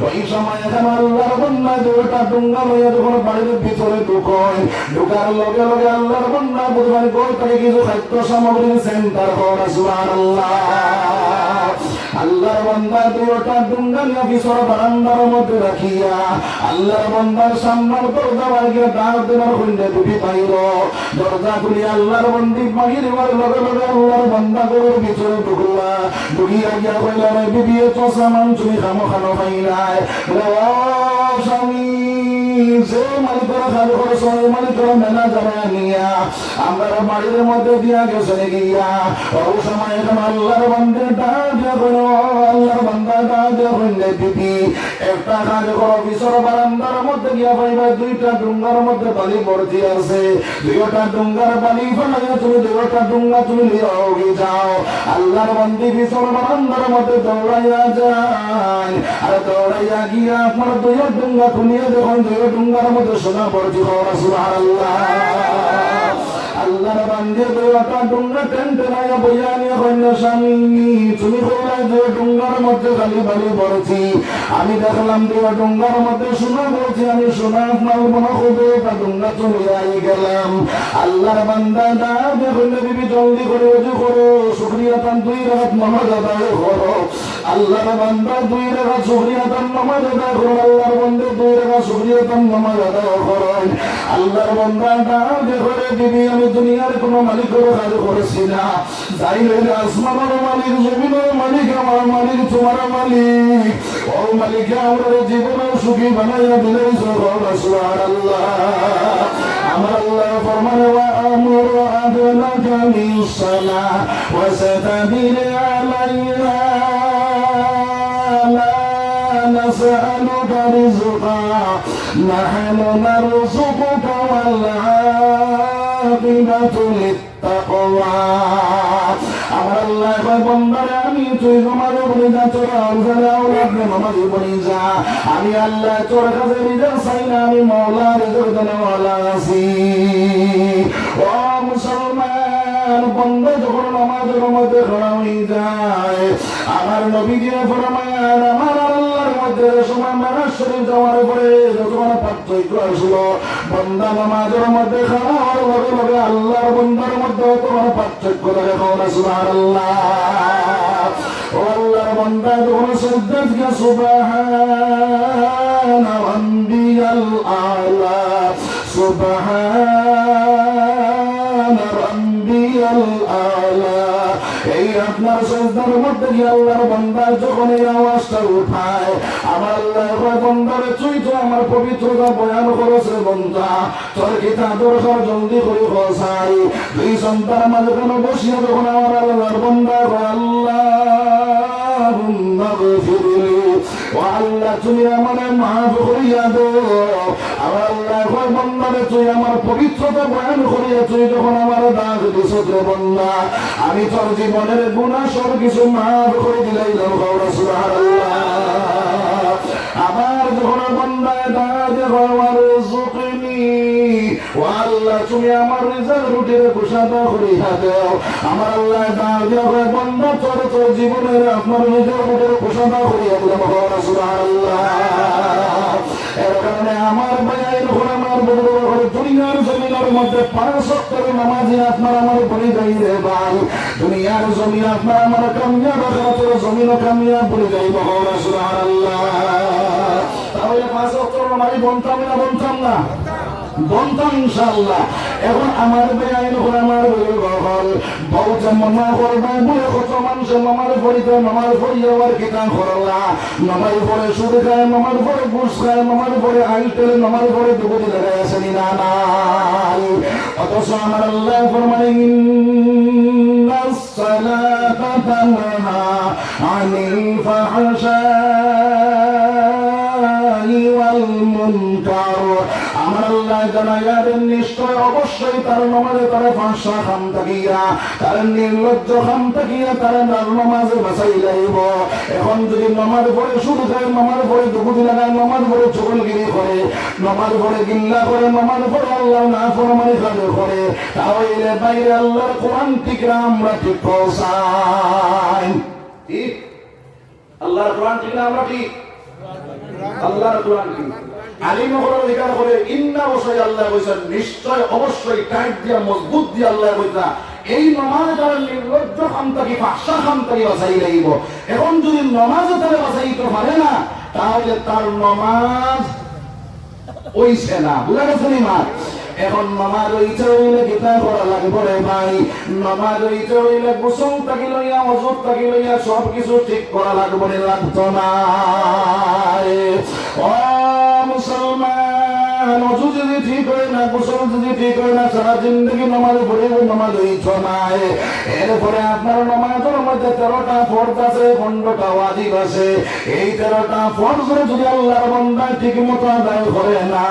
ওই সময় আল্লাহর বান্দা 2টা ডুঙ্গা লইয়া যখন বাড়ির ভিতরে ঢুকার লগে লগে আল্লাহর বান্দা বুঝবার গোল করে কিছু খাদ্য সামগ্রী সেন্টার করা সুবহানাল্লাহ। আল্লাহর বান্দা 2টা ডুঙ্গা নিয়ে পিছর বারান্দার মধ্যে রাখিয়া আল্লাহর বান্দার সামনের দরজা বাইরে ডাক দেওয়ার খুঁজে দুটি পাইল। দরজা খুলিয়া আল্লাহর বান্দি বাহির হওয়ার লগে লগে আল্লাহর বান্দা ঘরের ভিতরে ঢুকলা। ঢুকিয়া গিয়া কইলা, রে বিবি এত সামান তুমি খানো পাই নাই। স্বামী যে মালিকের করে খালি করে সোনার মালিক করে মেলা জামায় নিয়া আমরা বাড়ির মধ্যে দিয়া গেছে গিয়া ওই সময় এখন আল্লাহর বান্দাটা দিয়া করো আল্লাহর বান্দাটা দিয়া হইলে দিদি একটা কাজ করো বিছর বারান্দার মধ্যে গিয়া পাইবা দুইটা ডুঙ্গার মধ্যে বালি ভর্তি আছে দুইটা ডুঙ্গার বালি ফেলাইয়া তুমি দুইটা ডুঙ্গা তুমি লিয়ে যাও আল্লাহর বান্দি বিছর বারান্দার মধ্যে দৌড়াইয়া যায় আর দৌড়াইয়া গিয়া আপনার দুইটা ডুঙ্গা খুলিয়ে দেখুন দুইটা ডুঙ্গার মধ্যে সোনা ভর্তি হওয়া সুবহানাল্লাহ আল্লাহর বান্দে দুইটা ডুঙ্গা টেনটেনাইয়া বইয়া নিয়ে কইল স্বামী তুমি কইলা যে ডুঙ্গার মধ্যে খালি বালি ভর্তি আমি দেখলাম দুইটা ডুঙ্গার মধ্যে সোনা ভর্তি আমি সোনা মাল মনে হবে তা ডুঙ্গা চলে আই গেলাম আল্লাহর বান্দা দা দেখলে বিবি জলদি করে ওযু করো শুকরিয়া তান দুই রাত নামাজ আদায় করো আল্লাহর বান্দা দুই রাত শুকরিয়া তান নামাজ আদায় করো আল্লাহর বান্দা দুই রাত শুকরিয়া তান নামাজ আদায় করো আল্লাহর বান্দা দা দেখলে বিবি আমি দুনিয়ার কোনো মালিকের কাজ করেছি না যাই হইলে আসমানের মালিক জমিনের মালিক আমার মালিক তোমার মালিক ও মালিক আমার জীবনে সুখী বানাইয়া দিলে সুবহানাল্লাহ আমার আল্লাহ ফরমানে ওয়া আমুর আদনাকা বিস-সালাহ ওয়া সাতাবির আলাইহা লা নাসআলুকা রিজকা নাহনু নারযুকুকা ওয়াল আকিবাতু লিত-তাকওয়া আমার আল্লাহ কয় বান্দারে আমি তুই নামাজ পড়ে যা তোর আওলাদ আওলাদ নামাজ পড়ে যা আমি আল্লাহ তোর কাছে রিজক চাই না আমি মাওলা রিজক দেওয়ালা আছি ও মুসলমান বান্দা যখন নামাজের মধ্যে খাড়া হয়ে যায় আমার নবী দিয়ে ফরমান আমার আল্লাহর মধ্যে সময় মেরাজ শরীফ যাওয়ার পরে যতক্ষণ পার্থক্য আসলো বান্দা নামাজের মধ্যে খাড়া হওয়ার লগে লগে আল্লাহর বান্দার মধ্যে তখন পার্থক্য দেখা না সুবহানাল্লাহ ও আল্লাহর বান্দা যখন সিজদা থেকে সুবহানা রাব্বিয়াল আলা সুবহানা রাব্বিয়াল আলা এই আপনার সিজদার মধ্যে গিয়ে আল্লাহর বান্দা যখন এই আওয়াজটা উঠায় আমার আল্লাহ কয় বান্দারে তুই তো আমার পবিত্রতা বয়ান করেছে বান্দা তোর কিতা দরকার জলদি করে বসাই দুই সন্তান মাঝখানে বসিয়া যখন আমার আল্লাহর বান্দা কয় আল্লাহুম্মা গফিরলি ও আল্লাহ তুমি আমারে মাফ করিয়া দাও আমার আল্লাহ কয় বান্দারে তুই আমার পবিত্রতা বয়ান করিয়া তুই যখন আমার দাগ দিছ রে বান্দা আমি তোর জীবনের গুনাহ সব কিছু মাফ করে দিলাম সুবহানাল্লাহ আবার যখন বান্দা দাগ আমার রুজুকনি ও আল্লাহ তুমি আমার রিজক রুটির কুশাদা করিয়া দাও আমার আল্লাহ দাগ হয় বান্দা তোর তোর জীবনের আপনার রিজক রুটির কুশাদা করিয়া দিলাম সুবহানাল্লাহ এর কারণে আমার ভাইয়ের আমার দুনিয়ার জমিনের মধ্যে 5 ওয়াক্তের নামাজি আপনার আমার বলি যাই রে ভাই দুনিয়ার জমিন আপনার আমার কামিয়াব আখিরাতের জমিনও কামিয়াব বলি যাই সুবহানাল্লাহ তাহলে 5 ওয়াক্তের নামাজি বলতাম না বলতাম ইনশাআল্লাহ এখন আমার বেআইন করে আমার বল বউতে মনা করবে বলে কত মানুষ নামাজ পড়িতে নামাজ পড়িয়ে আবার কিতাব করলা নামাজ পড়ে সুদ খায় নামাজ পড়ে ঘুষ খায় নামাজ পড়ে আইল তেলে নামাজ পড়ে দুপুরি লাগাই আসেনি না নাই অথচ আমার আল্লাহ ফরমানে ইন্নাস সালাতা তানহা আনিল ফাহশাই ওয়াল মুনকার আমার আল্লাহ জানাইয়া দেন নিশ্চয় অবশ্যই তার নামাজে তারা ফাঁসা খাম থাকিয়া তার নির্লজ্জ খাম থাকিয়া তারা নামাজে বাঁচাই লাইব এখন যদি নামাজ পড়ে শুরু খায় নামাজ পড়ে দুপুরি লাগায় নামাজ পড়ে চকলগিরি করে নামাজ পড়ে গিল্লা করে নামাজ পড়ে আল্লাহ না ফরমানি কাজে করে তাহলে বাইরে আল্লাহর কোরআন ঠিক আমরা ঠিক পৌঁছাই ঠিক আল্লাহর কোরআন ঠিক আমরা ঠিক আল্লাহর কোরআন ঠিক আলিম হলো অধিকার করে ইন্না ওয়াসাই আল্লাহ কইছেন নিশ্চয় অবশ্যই টাইট দিয়া মজবুত দিয়া আল্লাহ কইতা এই নামাজ দ্বারা নির্লজ্জ খামতাকি ফাহশা খামতাকি বাঁচাই লাগিব এখন যদি নামাজে তারে বাঁচাইতে পারে না তাহলে তার নামাজ ওইছে না বুঝা গেছে নি মা এখন নামাজ ওইছে হইলে কিতা করা লাগবে রে ভাই নামাজ ওইছে হইলে গোসল থাকি লইয়া ওযু থাকি লইয়া সব কিছু ঠিক করা লাগবে লাগতো না ও মুসলমান নজু যদি ঠিক হয় না, গোসল যদি ঠিক হয় না, সারা জিন্দগি নামাজ পড়ে নামাজ ইচ্ছা নাই। এরপরে আপনার নামাজের মধ্যে 13টা ফরজ আছে, 15টা ওয়াজিব আছে। এই 13টা ফরজ যদি আল্লাহর বান্দা ঠিক মতো আদায় করে না,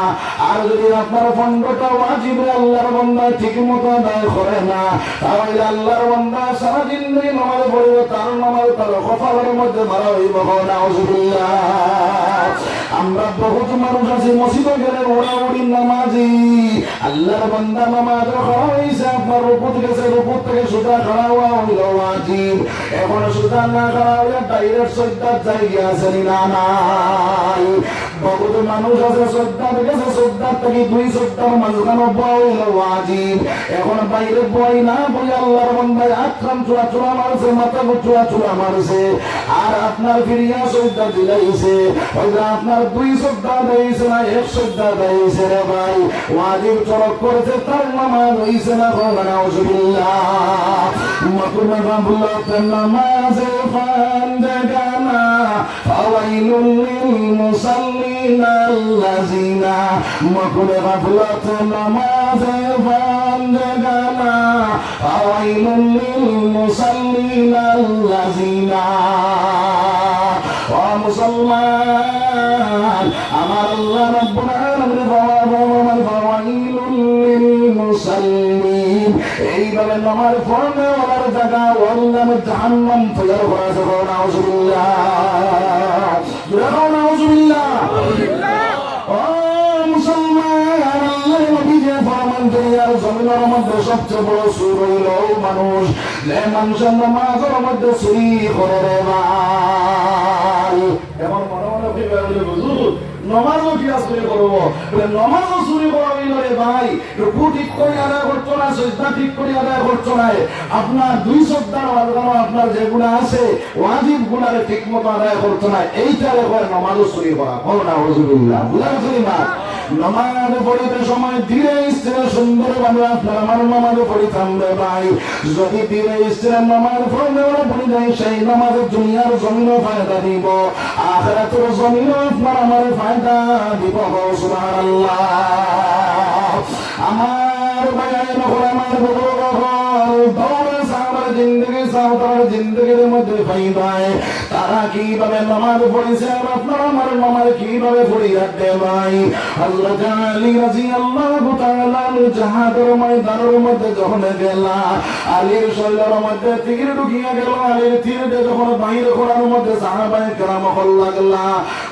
আর যদি আপনার 15টা ওয়াজিব আল্লাহর বান্দা ঠিক মতো আদায় করে না, তাহলে আল্লাহর বান্দা সারা জিন্দগি নামাজ পড়বে, তার নামাজ তার কপালের মধ্যে মারা হইব। নাউজুবিল্লাহ। আমরা বহুত মানুষ আছি মসজিদে গেলে ওড়াউড়ি নামাজি, আল্লাহর বান্দা নামাজ খাওয়া হয়েছে, আপনার রুকুত গেছে, রুকুত থেকে সুদা খাওয়া হইল ওয়াজিব। এখন সুদা না খাওয়া হইলে ডাইরেক্ট সজ্জার জায়গা আছে না নাই? বহুত মানুষ আছে সজ্জার গেছে, সজ্জার থেকে 2 সজ্জার মাঝখানে বয়া হইল ওয়াজিব। এখন বাইরে বই না বই আল্লাহর বান্দা আক্রাম চূড়া চূড়া মারছে, মাথা চূড়া চূড়া মারছে, আর আপনার ফিরিয়া সজ্জা দিলাইছে। ওইটা আপনার 2 সজ্জা দিয়েছে না 1 সজ্জা দিয়েছে রে ভাই, ওয়াজিব চরক করেছে, তার নামাজ হইছে না। নাউজুবিল্লাহ। মকুমে বাবুল্লাহ নামাজে ফান্দেগানা ফাওয়াইলুল লিল মুসাল্লিন আল্লাযিনা, মকুমে বাবুল্লাহ নামাজে ফান্দেগানা ফাওয়াইলুল লিল মুসাল্লিন আল্লাযিনা। ও মুসলমান, আমার আল্লাহ রাব্বুল আলামিন ফাওয়াইলুল লিল মুসাল্লিন, এইভাবে নামাজ পড়নে ওয়ালার জায়গা ওয়াল্লাহ জাহান্নাম তৈরি করা যাবে। নাউজুবিল্লাহ, নাউজুবিল্লাহ। ও মুসলমান, আল্লাহর নবী যে ফরমান দুনিয়ার জমিনের মধ্যে সবচেয়ে বড় চুর হইল মানুষ, যে মানুষের নামাজের মধ্যে চুরি করে রে ভাই। এমন মনে মনে বলে হুজুর নমাজও কি চুরি করবো? নমাজও চুরি করা হইল রে ভাই। রুকু ঠিক করে আদায় করছো না, সিজদা ঠিক করে আদায় করছো না, আপনার 2 সপ্তাহ আপনার যেগুলো আছে ওয়াজিব গুলারে ঠিক মতো আদায় করছো না, এইটারে হয় নমাজও চুরি করা। নাউজুবিল্লাহ। বুঝাচ্ছি না? নামাজ পড়িতে সময় ধীরে স্থিরে সুন্দরভাবে আপনার আমার নামাজ পড়িতাম রে ভাই। যদি ধীরে স্থিরে নামাজ পড়লে পড়ে যায়, সেই নামাজের দুনিয়ার জমিনও ফায়দা দিব, আখিরাতের জমিনও আপনার আমার ফায়দা দিব। সুবহানাল্লাহ। আমার ভাই আমার দৌড়ে সাহাবার জিন্দগি সাহাবার জিন্দগির মধ্যে ফায়দায় তারা কিভাবে নামাজ পড়েছে, আর আপনার আমার নামাজ কিভাবে পড়িয়া দে ভাই। হযরত আলী রাদিয়াল্লাহু তাআলা জিহাদের ময়দানের মধ্যে যখন গেলা, আলীর শরীরের মধ্যে তীর ঢুকিয়া গেল। আলীর তীর যখন বাইর করার মধ্যে সাহাবায়ে কেরাম হল লাগলা,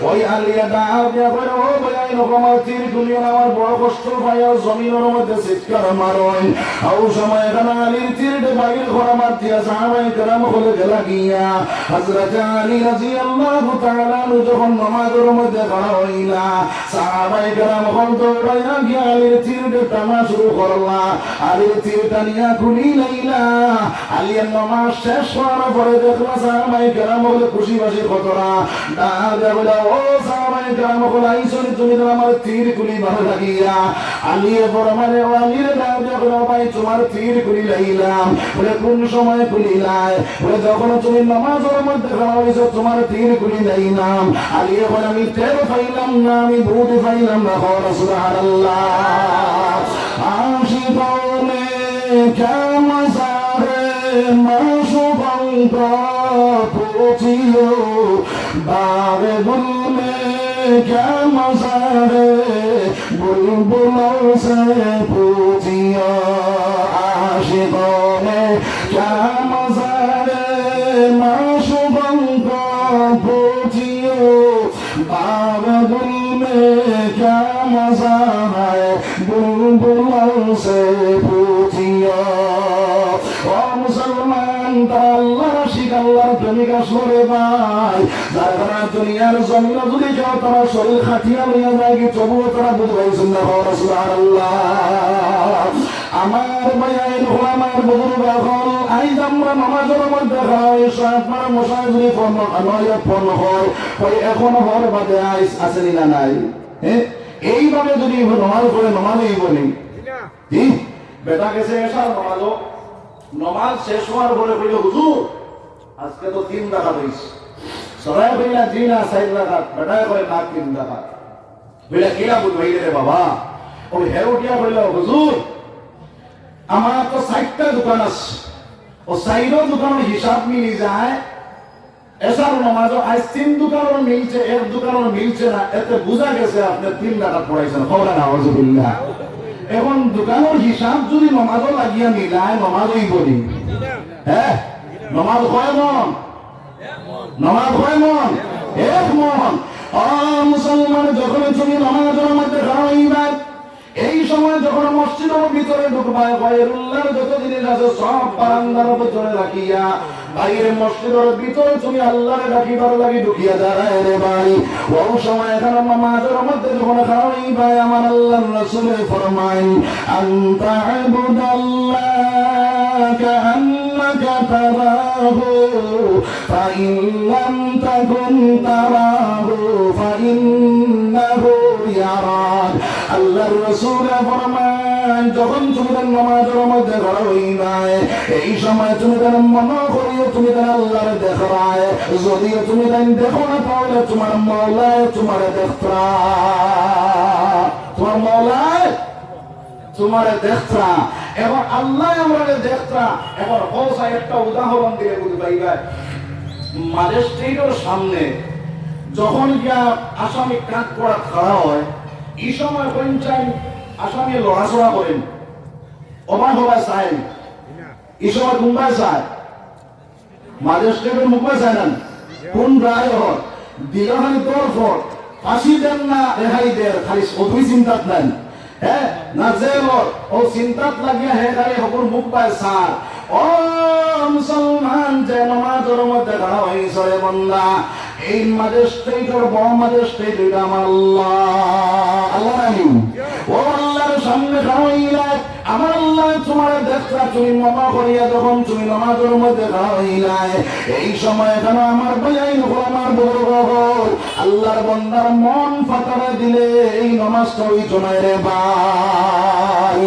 ওই আলিয়া ডাক দিয়া কইলো, ও ভাই এরকম তীর তুলিও না, আমার বড় কষ্ট পাইয়া জমিনের মধ্যে চিৎকার মারোই। ওই সময় এখানে আলীর তীর বাইর করা মারতিয়া সাহাবায়ে কেরাম হলে গেলা গিয়া হযরত আলী রাদিয়াল্লাহু তাআলা যখন নামাজের মধ্যে দাঁড়া হইলা, সাহাবায়ে কেরাম হল দৌড়াইয়া গিয়া আলীর তীর টানা শুরু করলা। আলীর তীর টানিয়া খুলি লাইলা। আলীর নামাজ শেষ হওয়ার পরে দেখলা সাহাবায়ে কেরাম হলে খুশি বাসি কতরা ডাক দেয়া বলে, ও সাহাবায়ে কেরাম হল আইসনি তুমি তো আমার তীর খুলি ভালো লাগিয়া। আলীর বড় মানে ও আলীর ডাক দেয়া বলে, ভাই তোমার তীর খুলি লাইলাম। বলে কোন সময় খুলিলাই? বলে যখন তুমি নামাজের মধ্যে খাওয়া হয়েছ তোমার তীর খুলি লাইলাম। আলী বলে আমি টের পাইলাম না, আমি বুঝ পাইলাম না। সুবহানাল্লাহ। আশিকনে কেমন সারে মাসুবাং পুছিও বারে বুলমে কেমন সারে বুলবুল সে পুছিও। আশিকনে কেমন সারে মাসুবাং পুছিও বারে বুলমে কেমন সারে বুলবুল সে পুছিও। ও মুসলমান, আল্লাহ শিখ আল্লাহর প্রেমিক আসলে ভাই, যার তারা দুনিয়ার জমিন যদি কেউ তারা শরীর খাটিয়া লইয়া যায় কি তবুও তারা বুঝবাইছেন না। সুবহানাল্লাহ। আমার ভাইয়ের আমার বুজুর্গ হল আইজ আমরা নামাজের মধ্যে আপনার মশাই যদি ফোন হয় ওই এখন হর বাদে আইস আসেনি না নাই? হ্যাঁ, এইভাবে যদি নমাজ পড়ে নমাজেই বলি জি বেটা গেছে এসার নমাজও নমাজ শেষ হওয়ার পরে বলল, হুজুর আজকে তো 3 রাকাত হইছে। সবাই বললা জি না 4 রাকাত, বেটায় করে না 3 রাকাত। বলে কিলা বুঝাইলে রে বাবা ওই হেরোটিয়া বলল হুজুর আমার তো 60টা দোকান আছে ও 60টা দোকানের হিসাব মিলি যায় এসার নামাজ আজ 3 দোকানের মিলছে এক দোকানের মিলছে না এতে বোঝা গেছে আপনি 3 টাকা পড়াইছেন খবরা নাউজুবিল্লাহ এখন দোকানের হিসাব যদি নামাজও লাগিয়া মিলায় নামাজই বলি হ্যাঁ নামাজ হয় মন নামাজ হয় মন এক মন মুসলমান যখন তুমি নামাজের মধ্যে দাঁড়াইবা এই সময় যখন মসজিদের ভিতরে ঢুকবা গায়রুল্লাহর যত জিনিস আছে সব বারান্দার ভিতরে রাখিয়া বাইরে মসজিদের ভিতরে তুমি আল্লাহরে রাখিবার লাগি ঢুকিয়া দাঁড়ায় রে ভাই ওই সময় এখানে নামাজের মধ্যে যখন দাঁড়াইবা আমার আল্লাহর রাসূল ফরমায় আনতা ইবুদাল্লাহ কাআন্নাকা তারাহু ফাইন লাম তাকুন তারাহু ফাইন্নাহু ইয়ারাক আল্লাহর রাসূল ফরমান যখন তুমি নামাজের মধ্যে খড়া হইবা এই সময় তুমি মনে করিও তুমি আল্লাহর দেখরায় যদি তুমি দেখো না তাহলে তোমার মাওলা তোমার দেখরা তোমার মাওলা তোমার দেখরা এবং আল্লাহ আমারে দেখরা এবার ওসা একটা উদাহরণ দিয়ে বুঝাইবা ম্যাজিস্ট্রেটের সামনে যখন গিয়া আসামি কাট করা খাড়া হয় এই সময় পঞ্চায়েত আসামি লড়াচড়া করেন অবাক হওয়া চায় এই সময় মুম্বাই চায় ম্যাজিস্ট্রেটের মুম্বাই চায় না কোন রায় হয় দিলহানি তোর ফর ফাঁসি দেন না রেহাই দেন খালি অধুই চিন্তাত নেন হ্যাঁ না জেল ও চিন্তাত লাগিয়া হে খালি হকুর মুখ পায় সার ও মুসলমান যে নামাজের মধ্যে দাঁড়া হয়েছে রে বান্দা এই ম্যাজিস্ট্রেটের বড় ম্যাজিস্ট্রেট এটা আমার আল্লাহ আল্লাহ রাহিম ও আল্লাহর সামনে দাঁড়াইলা আমার আল্লাহ তোমার দেখরা তুমি মামা করিয়া যখন তুমি নামাজের মধ্যে দাঁড়াইলা এই সময় কেন আমার বয়াই আমার বড় আল্লাহর বান্দার মন ফাটারে দিলে এই নামাজটা ওই জমায় রে ভাই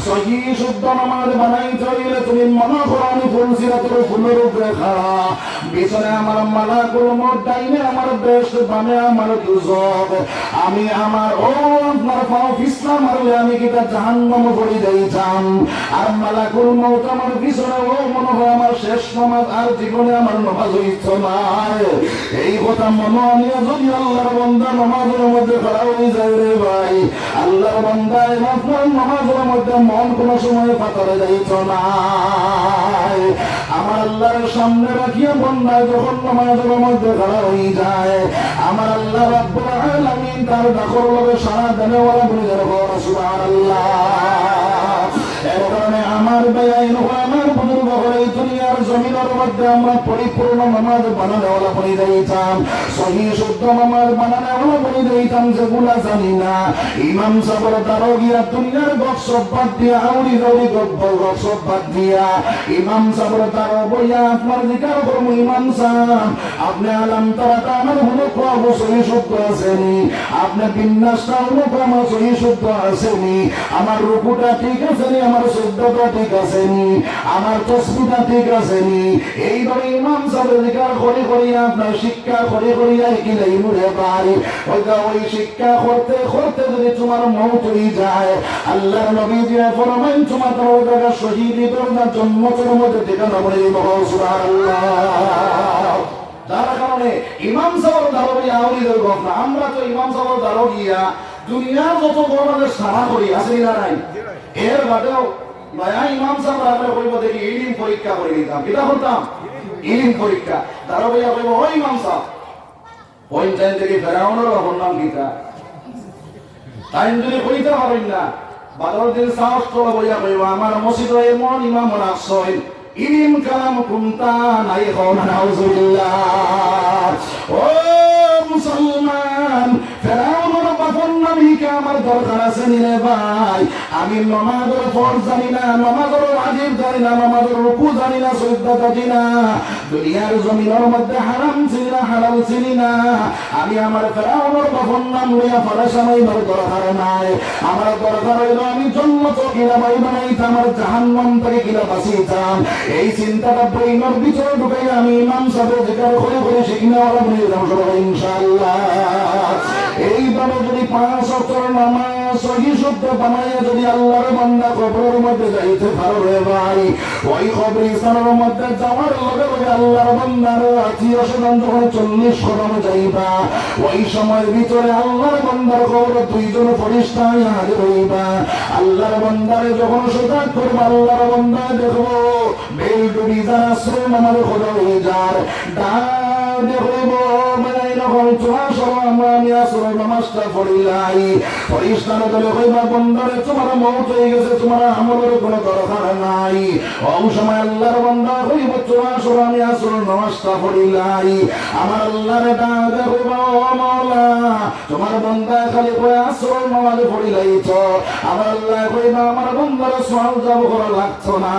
সহি শুদ্ধ নামাজ বানাই চলিলে তুমি মনে করো আমি ফুলসিরাতের ফুলের উপরে খাড়া পিছনে আমার মালাকুল মউত ডাইনে আমার বেশ বামে আমার দুজক আমি আমার ও আপনার পাও ফিসলা মারলে আমি কিটা জাহান্নামে পড়ে যাইতাম আর মালাকুল মউত আমার পিছনে ও মনে হয় আমার শেষ নামাজ আর জীবনে আমার নামাজ হইতো না এই কথা মনে আনিয়া যদি আল্লাহর বান্দা নামাজের মধ্যে খাড়া হয়ে যায় রে ভাই আল্লাহর বান্দা আপনার নামাজের মধ্যে মন কোন সময় পাথরে যাইত না আমার আল্লাহর সামনে রাখিয়া বন্ধা যখন নামাজের মধ্যে খাড়া হয়ে যায় আমার আল্লাহ রাব্বুল আলামিন তার ডাকর লগে সারা দেনেওয়ালা বলে যাবে সুবহানাল্লাহ এর কারণে আমার বেআইন আমার বুজুর্গ হলে দুনিয়ার জমিনের মধ্যে আমরা পরিপূর্ণ নামাজ বানানোওয়ালা বলে দিতাম সহি শুদ্ধ নামাজ বানানোওয়ালা বলে দিতাম যেগুলা জানি না ইমাম সাহেবের দ্বারা গিয়া দুনিয়ার গসব বাদ দিয়া আউরি দৌড়ি গসব বাদ দিয়া ইমাম সাহেবের দ্বারা বইয়া আপনার জিকার করবো ইমাম সাহেব আপনি আলাম তারা আমার হলো খাবো সহি শুদ্ধ আসেনি আপনি বিন্যাসটা হলো আমার সহি শুদ্ধ আসেনি আমার রুকুটা ঠিক আসেনি আমার শুদ্ধতা ঠিক আসেনি আমার তসবিহটা ঠিক আসেনি এইভাবে ইমাম সাহেব জিকার করে করিয়া আপনার শিক্ষা করে করিয়া কি নাই মুরে পারি ওই শিক্ষা করতে করতে যদি তোমার মৌত হয়ে যায় আল্লাহর নবী দিয়ে ফরমান তোমার দরজা শহীদি দরজা জন্মতের মধ্যে ঠিকানা বলে দিব সুবহানাল্লাহ যার কারণে ইমাম সাহেব দারোগি আউলিদের কথা আমরা তো ইমাম সাহেব দারোগিয়া দুনিয়ার যত গরমের সারা করি আছে না নাই এর বাদেও নয়া ইমাম সাহেব আমরা কইব দেখি ইলিম পরীক্ষা করে দিতাম কিটা করতাম ইলিম পরীক্ষা দারোগিয়া কইব ওই ইমাম সাহেব ওই টাইম থেকে ফেরাউনের নাম কিটা টাইম যদি কইতে পারেন না বাদর দিন সাহস করে বইয়া কইব আমার মসজিদে এমন ইমাম রাখছই ইলিম কালাম কুনতা নাই হন নাউজুবিল্লাহ ও মুসলমান ফেরাউনের বাপন নবীকে আমার দরকার আছে নিরে ভাই আমি নামাজের ফরজ জানি না নামাজের ওয়াজিব জানি না নামাজের রুকু জানি না সুজদা জানি না দুনিয়ার জমিনের মধ্যে হারাম ছিল না হালাল ছিল না আমি আমার ফেরাউনের বাপন নাম লইয়া পড়াশোনাই দরকার নাই আমার দরকার হইল আমি জন্নত কিনা ভাই বানাইতাম আর জাহান্নাম থেকে কিনা বাঁচিতাম এই চিন্তাটা ব্রেইনের ভিতরে ঢুকাই আমি ইমাম সাহেব জিকার করে করে শিখিনা ওরা বলে যাব ইনশাআল্লাহ এইভাবে যদি 5 ওয়াক্ত নামাজ সহি শুদ্ধ বানাইয়া যদি আল্লাহর বান্দা কবরের মধ্যে যাইতে পারো রে ভাই, ওই কবরস্থানের মধ্যে যাওয়ার লগে লগে আল্লাহর বান্দার আত্মীয় স্বজন যখন 40 কদম যাইবা, ওই সময়ের ভিতরে আল্লাহর বান্দার কবরে 2 জন ফেরেশতা হাজির হইবা। আল্লাহর বান্দারে যখন সজাগ করবা, আল্লাহর বান্দা দেখবো বেল ডুবি যারা শ্রম আমার খোদা হয়ে যার ডাক দেখব মানে যখন তোমার সময় আমি আসর নামাজটা পড়িলাই, ফেরেশতারা বলে কইবা বান্দারে তোমার মওত হয়ে গেছে, তোমার আমলের কোনো দরকার নাই। ওই সময় আল্লাহর বান্দা কইব তোমার সময় আমি আসর নামাজটা পড়িলাই, আমার আল্লাহর ডাক দেখব ও মাওলা তোমার বান্দা খালি কই আসর নামাজ পড়িলাই তো, আমার আল্লাহ কইবা আমার বান্দার সওয়াল যাব করা লাগতো না,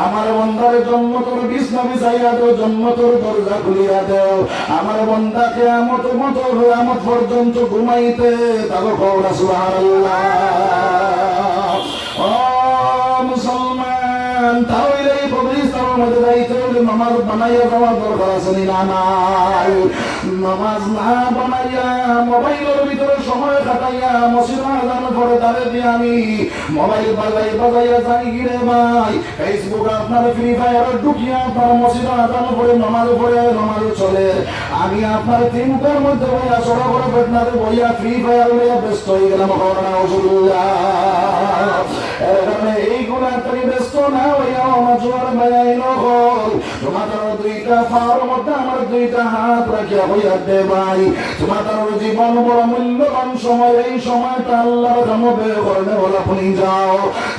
আমার বান্দার জন্ম তোর বিছনা বিছাইয়া দাও, জন্ম তোর দরজা খুলিয়া দাও, আমার বান্দা কিয়ামত মত কিয়ামত পর্যন্ত ঘুমাইতে তাও কওলা সুবহানাল্লাহ। ও মুসলমান, তাহলে এই কবরস্থানের মধ্যে যাইতে হলে নামাজ বানাইয়া যাওয়ার দরকার আছে না নাই? নামাজ না বানাইয়া মোবাইলের ভিতরে সময় কাটাইয়া মসজিদে আজান পড়ে তারে দিয়ে আমি মোবাইল বাজাইয়া যাই গিরে ভাই, ফেসবুক আপনার ফ্রি ফায়ার ঢুকিয়া আপনার মসজিদে আজান পড়ে নামাজ চলে, আমি আপনার তিনটার মধ্যে বইয়া সরা করে বেটনারে বইয়া ফ্রি ফায়ার লইয়া ব্যস্ত হয়ে গেলাম। এইগুলা তুমি ব্যস্ত না হইয়া আমার জোয়ার বাজাই নকল, তোমার 2টা পাওয়ার মধ্যে আমার 2টা হাত রাখিয়া হইয়া দে ভাই, তোমার জীবন বড় মূল্যবান সময়, এই সময়টা আল্লাহর নামে ব্যয় করলে বলে আপনি যাও।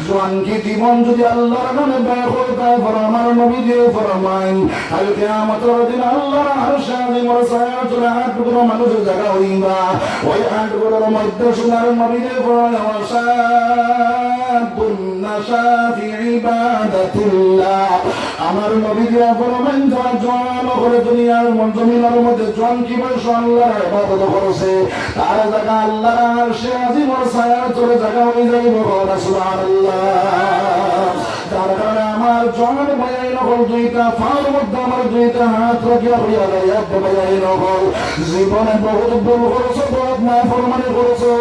জোয়ানকি জীবন যদি আল্লাহর নামে ব্যয় করতে পারো, আমার নবী যে ফরমাইন কালকে কিয়ামতের দিন আল্লাহর আরশে আজিমের ছায়ায় চলে 8 টুকরো মানুষের জায়গা হইবা, ওই 8 টুকরোর মধ্যে সোনার নবী যে আমার নবী দিয়া ফরমান যারা জওয়ান করে দুনিয়ার জমিনের মধ্যে জওয়ান কি বয়স আল্লাহর ইবাদত করেছে, তার জায়গা আল্লাহর আরশে আজিমের ছায়ায় চলে জায়গা হয়ে যাইব। সুবহানাল্লাহ। যার কারণে আমার জওয়ান ভাই নকল 2টা পাওয়ার মধ্যে আমার 2টা হাত রাখিয়া হইয়া যায় ভাই নকল, জীবনে বহুত ভুল করেছো, বহুত নাফরমানি করেছো,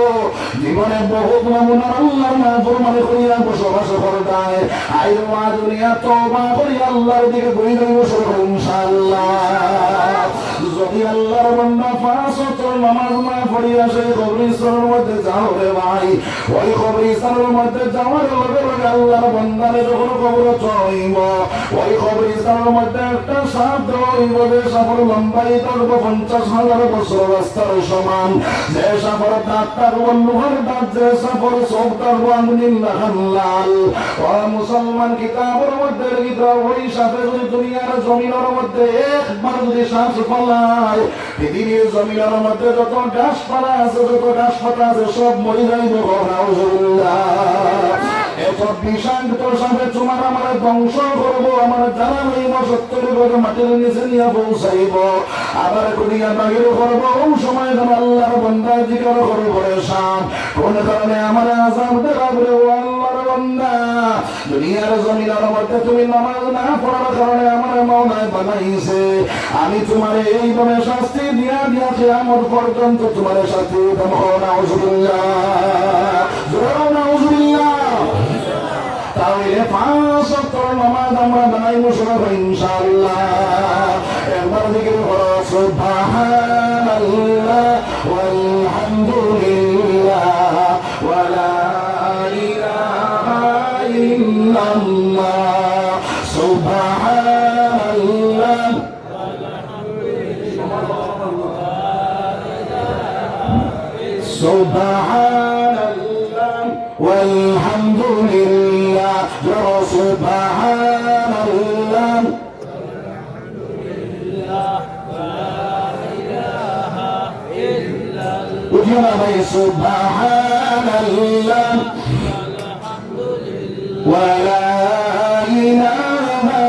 জীবনে বহুত নমুনা আল্লাহর নাফরমানি করিয়া বসবাস করতায়, আইর মা দুনিয়া তওবা করি আল্লাহর দিকে ঘুরে যাইব ইনশাআল্লাহ। যদি আল্লাহর বান্দা 5 ওয়াক্ত নামাজ না পড়িয়া সেই কবরস্থানের মধ্যে যাও রে ভাই, ওই কবরস্থানের মধ্যে যাওয়ার লগে লগে আল্লাহর বান্দারে যখন কবর চড়াইব, ওই কবরস্থানের মধ্যে একটা সাপ হইব যে সাপের লম্বাই ধরব 50,000 বছর রাস্তার সমান, যে সাপের দাঁতটার লোহার দাঁত, যে সাপের চোখটার আঙ্গুলিল্লাহ লাল। ও মুসলমান, কিতাবের মধ্যে ওই সাপে যদি দুনিয়ার জমিনের মধ্যে একবার যদি শ্বাস ফলায়, পৃথিবীর জমিনের মধ্যে যত গাছপালা আছে, যত গাছপাতা আছে সব মরে যাইব। এত বিষাক্ত সাপে তোমার আমার ধ্বংস করবো, আমার জানা হইব 70 গজ মাটির নিচে নিয়ে পৌঁছাইব, আবার করিয়া বাহির করবো। ওই সময় আল্লাহর বান্দা জিজ্ঞাসা করবো রে সাপ কোন কারণে আমার আযাব দেখাবে? ও আল্লাহর বান্দা, দুনিয়ার জমিনের মধ্যে তুমি নামাজ না পড়ার কারণে আমার মাওলায় বানাইছে, আমি তোমার এইভাবে শাস্তি দিয়া দিয়া কিয়ামত পর্যন্ত তোমার শাস্তি দেব। নাউজুবিল্লাহ, নাউজুবিল্লাহ। তাহলে 5 ওয়াক্ত নামাজ আমরা বানাইব সবাই ইনশাআল্লাহ। একবার জিকির করো সুবহানাল্লাহ ওয়ালহামদুলিল্লাহ ওয়ালা ইলাহা ইল্লাল্লাহ, সুবহানাল্লাহ সুবহানাল্লাহ ওয়ালহামদুলিল্লাহ, সুবহানাল্লাহ উঠিও ভাই, সুবহানাল্লাহ ওয়ালা ইলাহা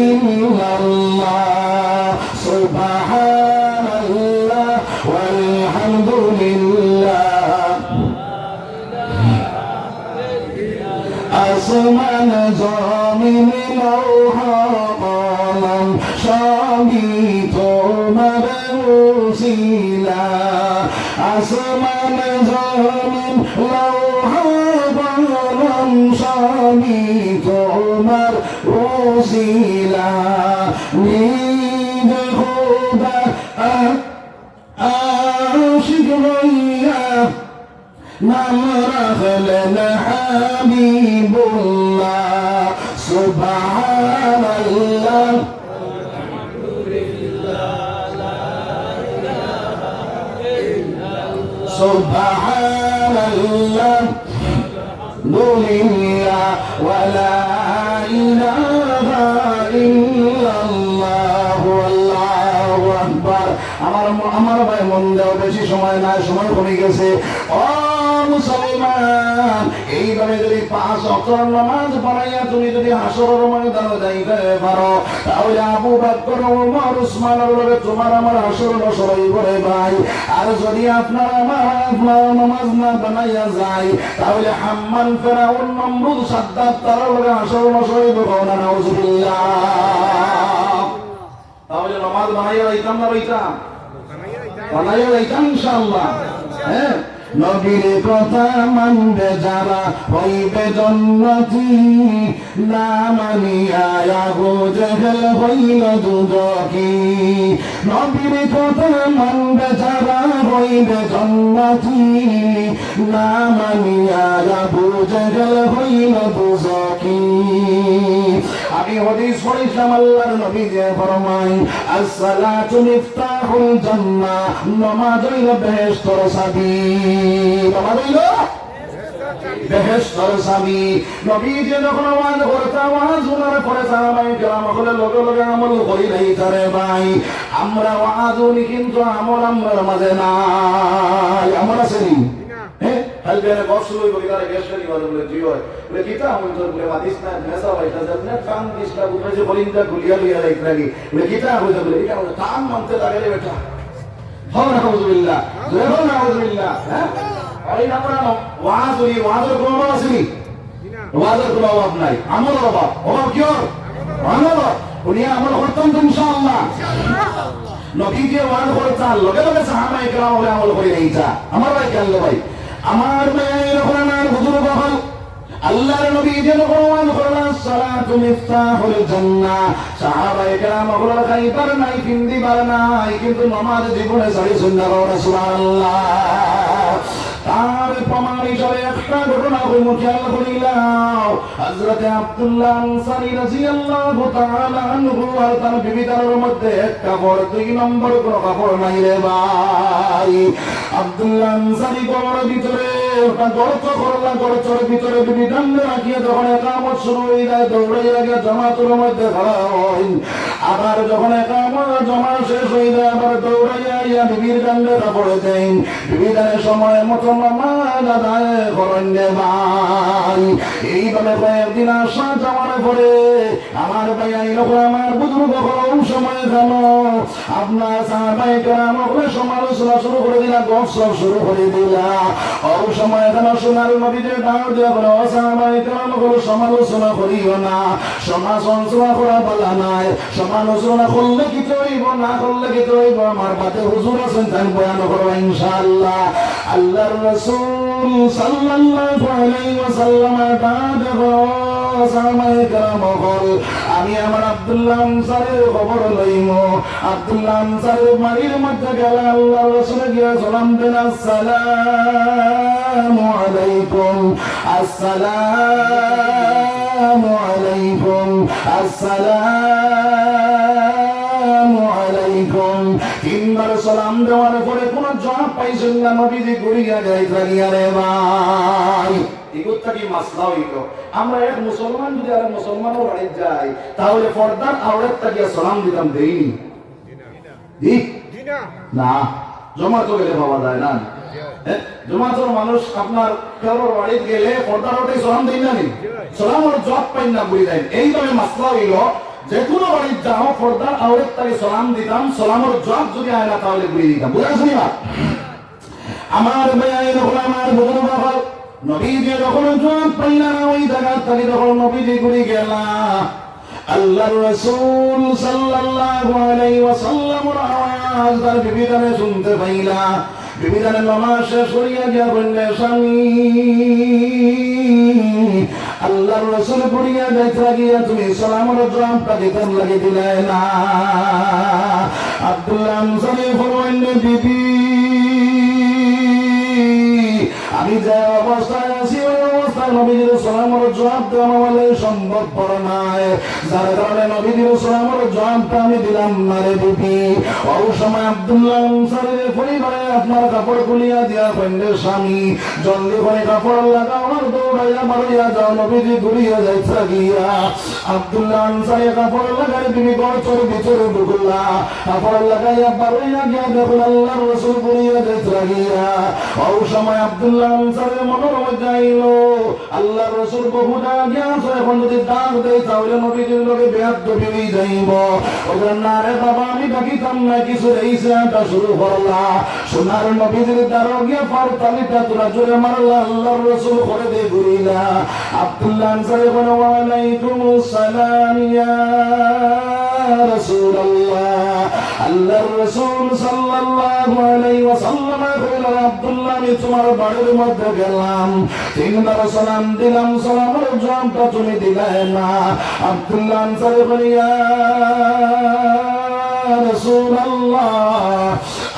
ইল্লাল্লাহ, সুবহানাল্লাহ ওয়ালহামদুলিল্লাহ। আসমান জমিন লৌহ কলম সবই তোমার উসিলা, আসমান জমিন লৌহা কলম সবই তোমার ওসিলা নিজ খোদা আশিক হইয়া নাম রাখলেন হাবিবুল্লাহ সুবহানাল্লাহ সুবহানাল্লাহ দুনিয়া ওয়ালা ইলাহা ইল্লাল্লাহু আল্লাহু আকবার। আমার ভাই মন দাও, বেশি সময় নাই, সময় কমে গেছে। ও মুসলমান, এইভাবে যদি 5 ওয়াক্ত নামাজ পড়াইয়া তুমি যদি হাসরের ময়দানে যাইতে পারো, তাহলে আবু বকর, ওমর, উসমানের লগে তোমার আমার হাসর নসরই করে ভাই। আর যদি আপনার নামাজ না বানাইয়া যায়, তাহলে হাম্মান, ফেরাউন, নমরুদ, সাদ্দাত তার লগে হাসর নসরই বকনা নাউজুবিল্লাহ। তাহলে নামাজ বানাইয়া যাইতাম না রইতাম? বানাইয়া যাইতাম ইনশাআল্লাহ। হ্যাঁ, নবীর কথা মানবে যারা হইবে জান্নাতি, না মানিয়া আবু জেহেল হইল দুজকি। নবীর কথা মানবে যারা হইবে জান্নাতি, না মানিয়া আবু জেহেল হইল দুজকি। আমি হাদিস পড়েছিলাম, আল্লাহর নবী যে ফরমায়, আসসালাতু মিফতাহুল জান্নাহ, নামাজ হইল বেহেশতের চাবি। নামাজ হইল বেহেশতের চাবি। নবী যে যখন আওয়াজ করতে, আওয়াজ শোনার পরে সাহাবায়ে কেরাম হলে লগে লগে আমল করি লাইতারে ভাই। আমরা ওয়াজ শুনি কিন্তু আমল আমরার মাঝে নাই। আমল আছে নি? হ্যাঁ, হালবেনে বসলো বলি তারে গেছলি বলে জি হয় বলে কিতা হইল তোর বলে মাদিস না মেসা হইতা জানে কাম দিসলা বুঝে যে বলিন্দা গুলিয়া লইয়া রাখলাগি বলে কিতা হইল বলে এটা কাম মানতে লাগে বেটা। হও না আউযুবিল্লাহ, জোরে না আউযুবিল্লাহ। হ্যাঁ, এই আমরা ওয়াজ হই, ওয়াজের কোনো অভাব আছে নি? ওয়াজের কোনো অভাব নাই, আমলের অভাব। অভাব কি ওর? আমল। উনি আমল করতেন তো ইনশাআল্লাহ। নবী যে ওয়াজ করতেন, লগে লগে সাহাবায়ে কেরাম হলে আমল করে নেইতা। আমার ভাই কেন ভাই, আমার ভাই যখন আমার বুজুর্গ হল, আল্লাহর নবী যে ওয়াজ করলেন, সালাতু মিফতাহুল জান্নাহ, সাহাবায়ে কেরাম হলো খাইবার নাই, পিন্দিবার নাই, কিন্তু নামাজ জীবনে সারি সুন্নাহ রাসূলুল্লাহ। তার প্রমাণ হিসাবে একটা ঘটনা খেয়াল করিলাম। হযরতে আব্দুল্লাহ আনসারী রাদিয়াল্লাহু তাআলা আনহু আর তার বিবিদের মধ্যে এক কাপড়, 2 নম্বর কোনো কাপড় নাই রে ভাই। আব্দুল্লাহ আনসারী ঘরের ভিতরে ওটা গর্ত করলা, গর্তের ভিতরে বিবি ডান্ডা রাখিয়ে যখন একামত শুরু হয়ে যায়, দৌড়াইয়া গিয়ে জামাতের মধ্যে খাড়া হয়। আবার যখন একামত জমা শেষ হয়ে যায়, আবার দৌড়াইয়া ইয়া বিবির ডান্ডা কাপড়ে দেন। বিবিদের সময় মতো নামাজ আদায় করেন রে ভাই। এইভাবে কয়েকদিন আসা যাওয়ার পরে আমার ভাই আইলো, আমার বুজুর্গ হল সময় কেন আপনার সাহাবায়ে কেরাম ওখানে সমালোচনা শুরু করে দিলা, গসব শুরু করে দিলা। ওই সময় কেন সোনার নবীদের ডাক দেওয়া হলো, সাহাবায়ে কেরাম ওগুলো সমালোচনা করিও না। সমালোচনা করা বলা নাই, সমালোচনা করলে কি হইব, না করলে কি হইব। আমার বাতে হুজুর আছেন, তাই বয়ান করবো ইনশাআল্লাহ। আল্লাহর রাসূল সাল্লাল্লাহু আলাইহি ওয়াসাল্লাম সাহাবায়ে কেরাম বল, আমি আমার আব্দুল্লাহ আনসারীর খবর লইম। আব্দুল্লাহ আনসারীর বাড়ির মধ্যে গেলে আল্লাহর রাসূল গিয়া সালাম দেন, আসসালামু আলাইকুম, আসসালামু আলাইকুম, আসসালামু আলাইকুম। 3 বার সালাম দেওয়ার পরে কোন জবাব পাইছেন না, নবীজি ঘুরিয়া যাইতেন রে ভাই। এগুলো কি মাসলা হইল? আমরা এক মুসলমান যদি আর মুসলমানও বাড়ি যাই, তাহলে ফরদার আওরাত তাকিয়া সালাম দিতাম দেইনি? না, জমাতো গেলে পাওয়া যায় না। জমাতোর মানুষ আপনার কারোর বাড়ি গেলে ফরদার ওটাই সালাম দেই না, সালামের জবাব পাই না, বুঝি দেন। এইভাবে মাসলা হইল, যে কোনো বাড়ির যাও ফরদার আওরাত তাকে সালাম দিতাম, সালামের জবাব যদি আয় না তাহলে বুঝিয়ে দিতাম। বুঝা শুনি আমার ভাই আমার বুজুর্গ হল, নবীজি যখন জবাব পাইলা না ওই জায়গা থেকে যখন নবীজি ঘুরে গেলা, আল্লাহর রাসূল সাল্লাল্লাহু আলাইহি ওয়াসাল্লামের আওয়াজ তার বিবিদের শুনতে পাইলা। বিবি জানের নামাজ শেষ করিয়া গিয়া বললে স্বামী আল্লাহর রাসূল করিয়া যাইতে লাগিয়া তুমি সালামের জবাবটা দিতে লাগি দিলে না। আব্দুল্লাহ আনসারী ফরমাইলেন বিবি আমি যে অবস্থায় আছি ওই অবস্থায় নবীজির সালামের জবাব দেওয়া আমার সম্ভবপর নয়, যার কারণে নবীজির সালামের জবাবটা আমি দিলাম না রে বিবি। ওই সময় আব্দুল্লাহ আনসারীর পরিবারে আপনার কাপড় খুলিয়া দিয়া কইলে স্বামী জলদি করে কাপড় লাগাও আর দৌড়াইয়া মারিয়া যাও, নবীজি ঘুরিয়া যাইতে গিয়া আব্দুল্লাহ আনসারী কাপড় লাগাই বিবি গর্তের ভিতরে ঢুকলা, কাপড় লাগাইয়া বাড়িয়া গিয়া দেখল আল্লাহর রাসূল ঘুরিয়া যাইতে গিয়া। ওই সময় আব্দুল্লাহ আনসারীর মনের মধ্যে আইল আল্লাহর রাসূল বহুটা গিয়াছে, এখন যদি ডাক দেয় তাহলে নবীজির লগে বেয়াদবি হয়ে যাইব। ওদের না রে বাবা আমি ডাকিতাম না কিছু এই সেটা শুরু করলা, সোনার নবীজির দ্বারা গিয়া পার তালিটা তোরা জোরে মারলা, আল্লাহর রাসূল করে দিয়ে ঘুরিলা। আব্দুল্লাহ আনসারী বলে ওয়া আলাইকুমুস সালাম ইয়া রাসূলুল্লাহ। আল্লাহর রাসূল সাল্লাল্লাহু আলাইহি ওয়াসাল্লাম কইলেন আব্দুল্লাহ আমি তোমার বাড়ির মধ্যে গেলাম, তিনবার সালাম দিলাম, সালামের জবাবটা তুমি দিলে না। আব্দুল্লাহ আনসারী বলে ইয়া রাসূলুল্লাহ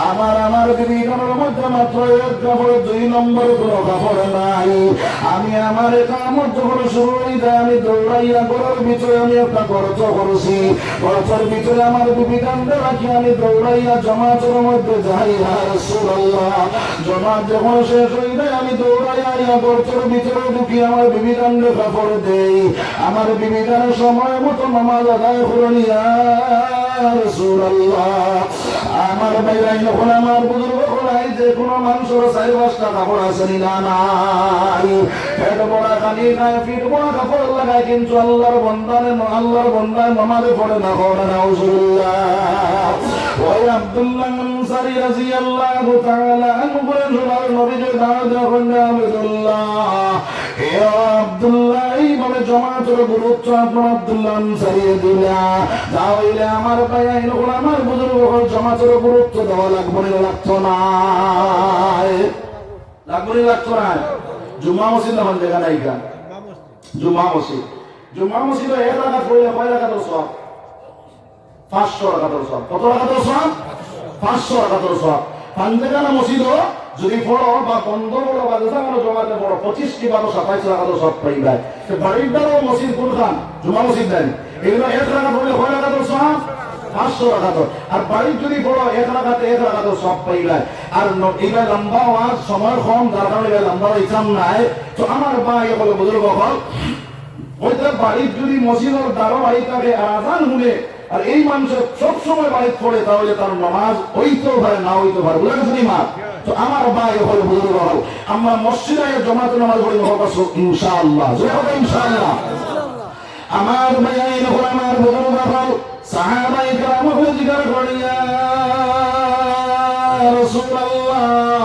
আমার বিবির মধ্যে মাত্র এক কাপড়, দুই নম্বর কোনো কাপড় নাই। আমি আমার কামড় যখন শুরু হয়ে যায় আমি দৌড়াইয়া ঘরের ভিতরে আমি একটা গর্ত করছি, গর্তের ভিতরে আমার বিবি কান্দে রাখি আমি দৌড়াইয়া জমাতের মধ্যে যাই। ইয়া রাসূলুল্লাহ জমাত যখন শেষ হয়ে যায় আমি দৌড়াইয়া গর্তের ভিতরে ঢুকি আমার বিবি কান্দে কাপড় দেই, আমার বিবি কানের সময় মতো নামাজ আদায় করুন। ইয়া রাসূলুল্লাহ আমার বাইরাই যখন আমার বুজুর্গ হলাই যে কোনো মানুষের 4-5টা কাপড় আছে না নাই, পেট বড়া খালি খায় পিঠ বড়া কাপড় লাগায়, কিন্তু আল্লাহর বন্দায় নামাজে পড়ে না করে নাউজুবিল্লাহ। ওই আব্দুল্লাহ আনসারী রাদিয়াল্লাহু তাআলা আনহু বলেন সোনার নবীজির দাওয়াত যখন আব্দুল্লাহ হে আব্দুল্লাহ এইভাবে জমাতের গুরুত্ব আপনার আব্দুল্লাহ আনসারী দিলা, তাহলে আমার ভাই আইনগুলো আমার বুজুর্গ জমাতের গুরুত্ব দেওয়া লাগবে না, লাগতো না জুম্মা মসজিদ এখন দেখা নাই গা, জুম্মা মসজিদ এক রাকাত পড়লে কয় রাকাতের সওয়াব? 500 রাকাতের সওয়াব। কত রাকাতের সওয়াব? 500 রাকাতের সওয়াব। পাঞ্জাগানা মসজিদ যদি পড়ো বা বন্ধ পড়ো বা যেখানে জমাতে পড়ো 25 কি 27 রাকাতের সওয়াব পাইবা। বাড়ির দ্বারাও মসজিদ কোনখান? জুম্মা মসজিদ দেন। এগুলো এক রাকাত পড়লে কয় রাকাতের সওয়াব? 500 রাকাত। আর বাড়ির যদি পড়ো এক রাকাতের সওয়াব পাইবা। আর এইবার লম্বা হওয়ার সময় কম, যার কারণে লম্বা ইচ্ছাম নাই। তো আমার ভাই বলে বুজুর্গ হল ওইটা বাড়ির যদি মসজিদের দ্বারা বাড়ি থাকে আর আজান শুনে আর এই মানুষের সবসময় বাড়িতে পড়ে তাহলে তার নামাজ হইতেও পারে না হইতে পারে, বুঝা গেছে মা? তো আমার ভাই হল বুজুর্গ হল আমরা মসজিদে জমাতে নামাজ পড়ি ইনশাআল্লাহ, ইনশাআল্লাহ। আমার ভাই হল আমার বুজুর্গ হল সাহাবায়ে কেরাম জিজ্ঞাসা করিয়া রাসূলুল্লাহ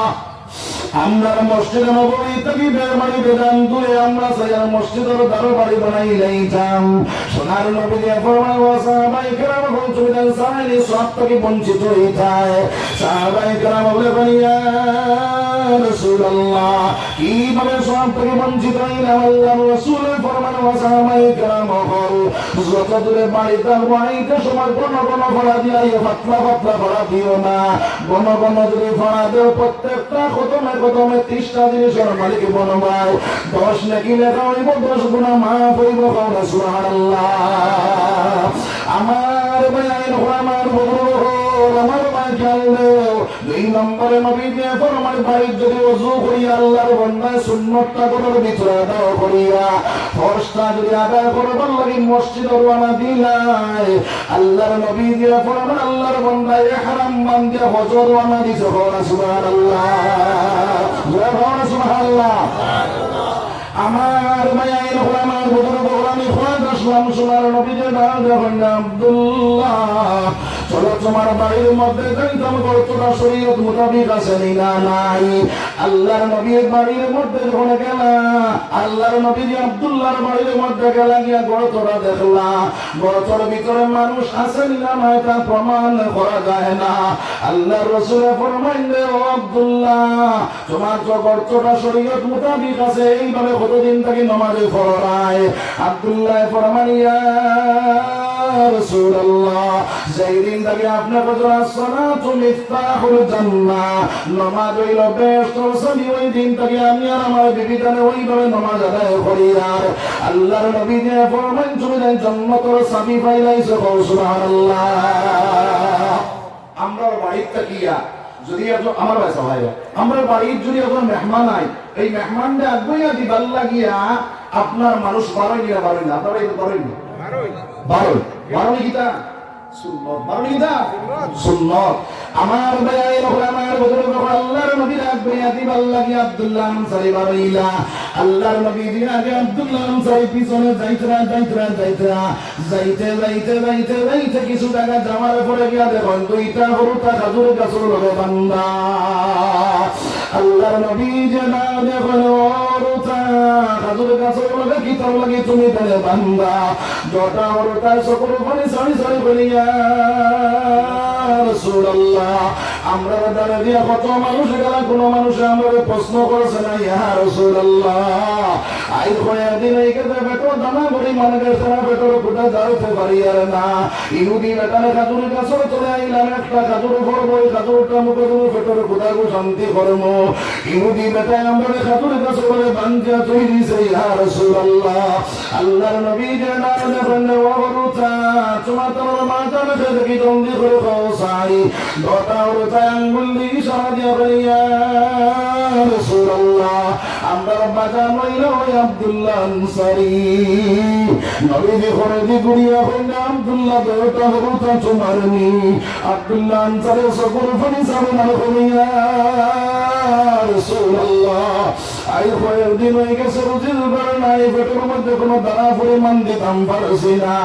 আমরা মসজিদে নববী থেকে বেরমারি বেদান দূরে আমরা সাইয়ার মসজিদের দরবারি বানাই লাইতাম। সোনার নবী দিয়ে ফরমান ওয়া সাহাবায়ে কেরাম তুমি দেন সাইনি সওয়াব থেকে বঞ্চিত হইতায়। সাহাবায়ে কেরাম বলে বলিয়া রাসূলুল্লাহ কিভাবে সওয়াব থেকে বঞ্চিত হইলাম? আল্লাহর রাসূল ফরমান ওয়া সাহাবায়ে কেরাম যত দূরে বাড়ি থাকবো আইতে সময় ঘন ঘন ফড়া দিয়া পাতলা পাতলা ফড়া দিও না, ঘন ঘন যদি ফড়া দেও প্রত্যেকটা খতমে 30টা জিনিসের মালিক বনবাই 10 নাকি লেখা হইব 10 গুণা মাফ হইব। সুবহানাল্লাহ। আমার ভাই আমার আমার ভাই খেয়াল 2 নম্বরে নবী দিয়ে ফরমান বাড়ির যদি ওযু করিয়া আল্লাহর বান্দায় সুন্নতটা করার ভিতরে আদায় করিয়া ফরজটা যদি আদায় করবার লাগি মসজিদে রওনা দিলাই আল্লাহর নবী দিয়ে ফরমান আল্লাহর বান্দায় ইহরাম বান্ধিয়া হজ রওনা দিছে। সুবহানাল্লাহ, সুবহানাল্লাহ। আমার মায়ের আমার বুজুর্গ আমি খোয়াদ আসলাম সোনার নবীজির দাওয়াত যখন আব্দুল্লাহ চলো তোমার বাড়ির মধ্যে যাইতাম, গর্তটা শরীয়ত মোতাবিক আছে না নাই? আল্লাহর নবীর বাড়ির মধ্যে যখন গেলা, আল্লাহর নবী আব্দুল্লাহর বাড়ির মধ্যে গেলা, গিয়া গর্তটা দেখলা, গর্তর ভিতরে মানুষ আছে না নাই তা প্রমাণ করা যায় না। আল্লাহর রাসূল ফরমাইলে, ও আব্দুল্লাহ, তোমার তো গর্তটা শরীয়ত মোতাবিক আছে, এইভাবে কতদিন থেকে নামাজে পড়ায়? আব্দুল্লাহ ফরমান, ইয়া রাসূলুল্লাহ, যেদিন থেকে আপনার কাছে আসসালাতু মিফতাহুল জান্নাহ, নামাজ হইল বেহেশতের চাবি, ওই দিন থেকে আমি আর আমার বিবি জানে ওইভাবে নামাজ আদায় করি। আর আল্লাহর নবী যে ফরমান, তুমি জান্নাতের চাবি পাইলাইছো, সুবহানাল্লাহ। আমরা বাড়ির তাকিয়া যদি আমার বাসা হয়, আমরা বাড়ির যদি এখন মেহমান আই, এই মেহমানটা আগুইয়া দিবার লাগিয়া আপনার মানুষ বারোই নিরা বারোই না, আপনারা এই বারোই না, বারোই বারোই গীতা সুন্নত, বারোই গীতা সুন্নত। আমার ভাই আমার বুজুর্গ আল্লাহর নবীর আগুইয়া দিবার লাগিয়া আব্দুল্লাহ আনসারী বারোইলা। আল্লাহর নবী দিয়া আগে আব্দুল্লাহ আনসারী পিছনে যাইতরা যাইতে কিছু টাকা যাওয়ার পরে গিয়া দেখুন দুইটা হরুতা খাজুর গাছের লগে বান্দা। আল্লাহর নবী যে না দেখুন হরুতা খাজুর গাছের লগে কি তার লাগে তুমি তাহলে বান্দা, জটা হরুতা সকল পানি সারি বলিয়া রাসূলুল্লাহ, আমরা দাঁড়া দিয়া কত মানুষ গেলা, কোন মানুষে আমাদের প্রশ্ন করেছে না, ইয়া রাসূলুল্লাহ, আই কয়েক দিন এই কেটে বেটো দানা বলি মানে সারা বেটোর ফুটা যাইতে পারি আর না। ইহুদি বেটারে খাজুর গাছর চলে আইলাম, একটা খাজুর ফলবো, ওই খাজুরটা মুখে তুমি পেটোর ফুটাকে শান্তি করব। ইহুদি বেটায় আমরা খাজুর গাছ বলে বাঞ্জা তৈরি সেই, ইয়া রাসূলুল্লাহ, আল্লাহর নবী যে না দেখেন ওরুতা তোমার তোমার মাথা মেখে দেখি জলদি করে খাওয়াই, দটা ওরুতা আঙ্গুল দিয়ে ইশারা দিয়া বলিয়া রাসূলুল্লাহ, আমরা বাজার হইল ওই আব্দুল্লাহ আনসারী। নবীজি ঘরে দি গুড়িয়া হইল আব্দুল্লাহ দটা ওরুতা তোমারনি। আব্দুল্লাহ আনসারী সকল ফানি সামনে হইয়া রাসূলুল্লাহ, আই কয়েক দিন হয়ে গেছে রুজির বার নাই, পেটের মধ্যে কোনো দানা পরিমাণ দিতাম পারছি না,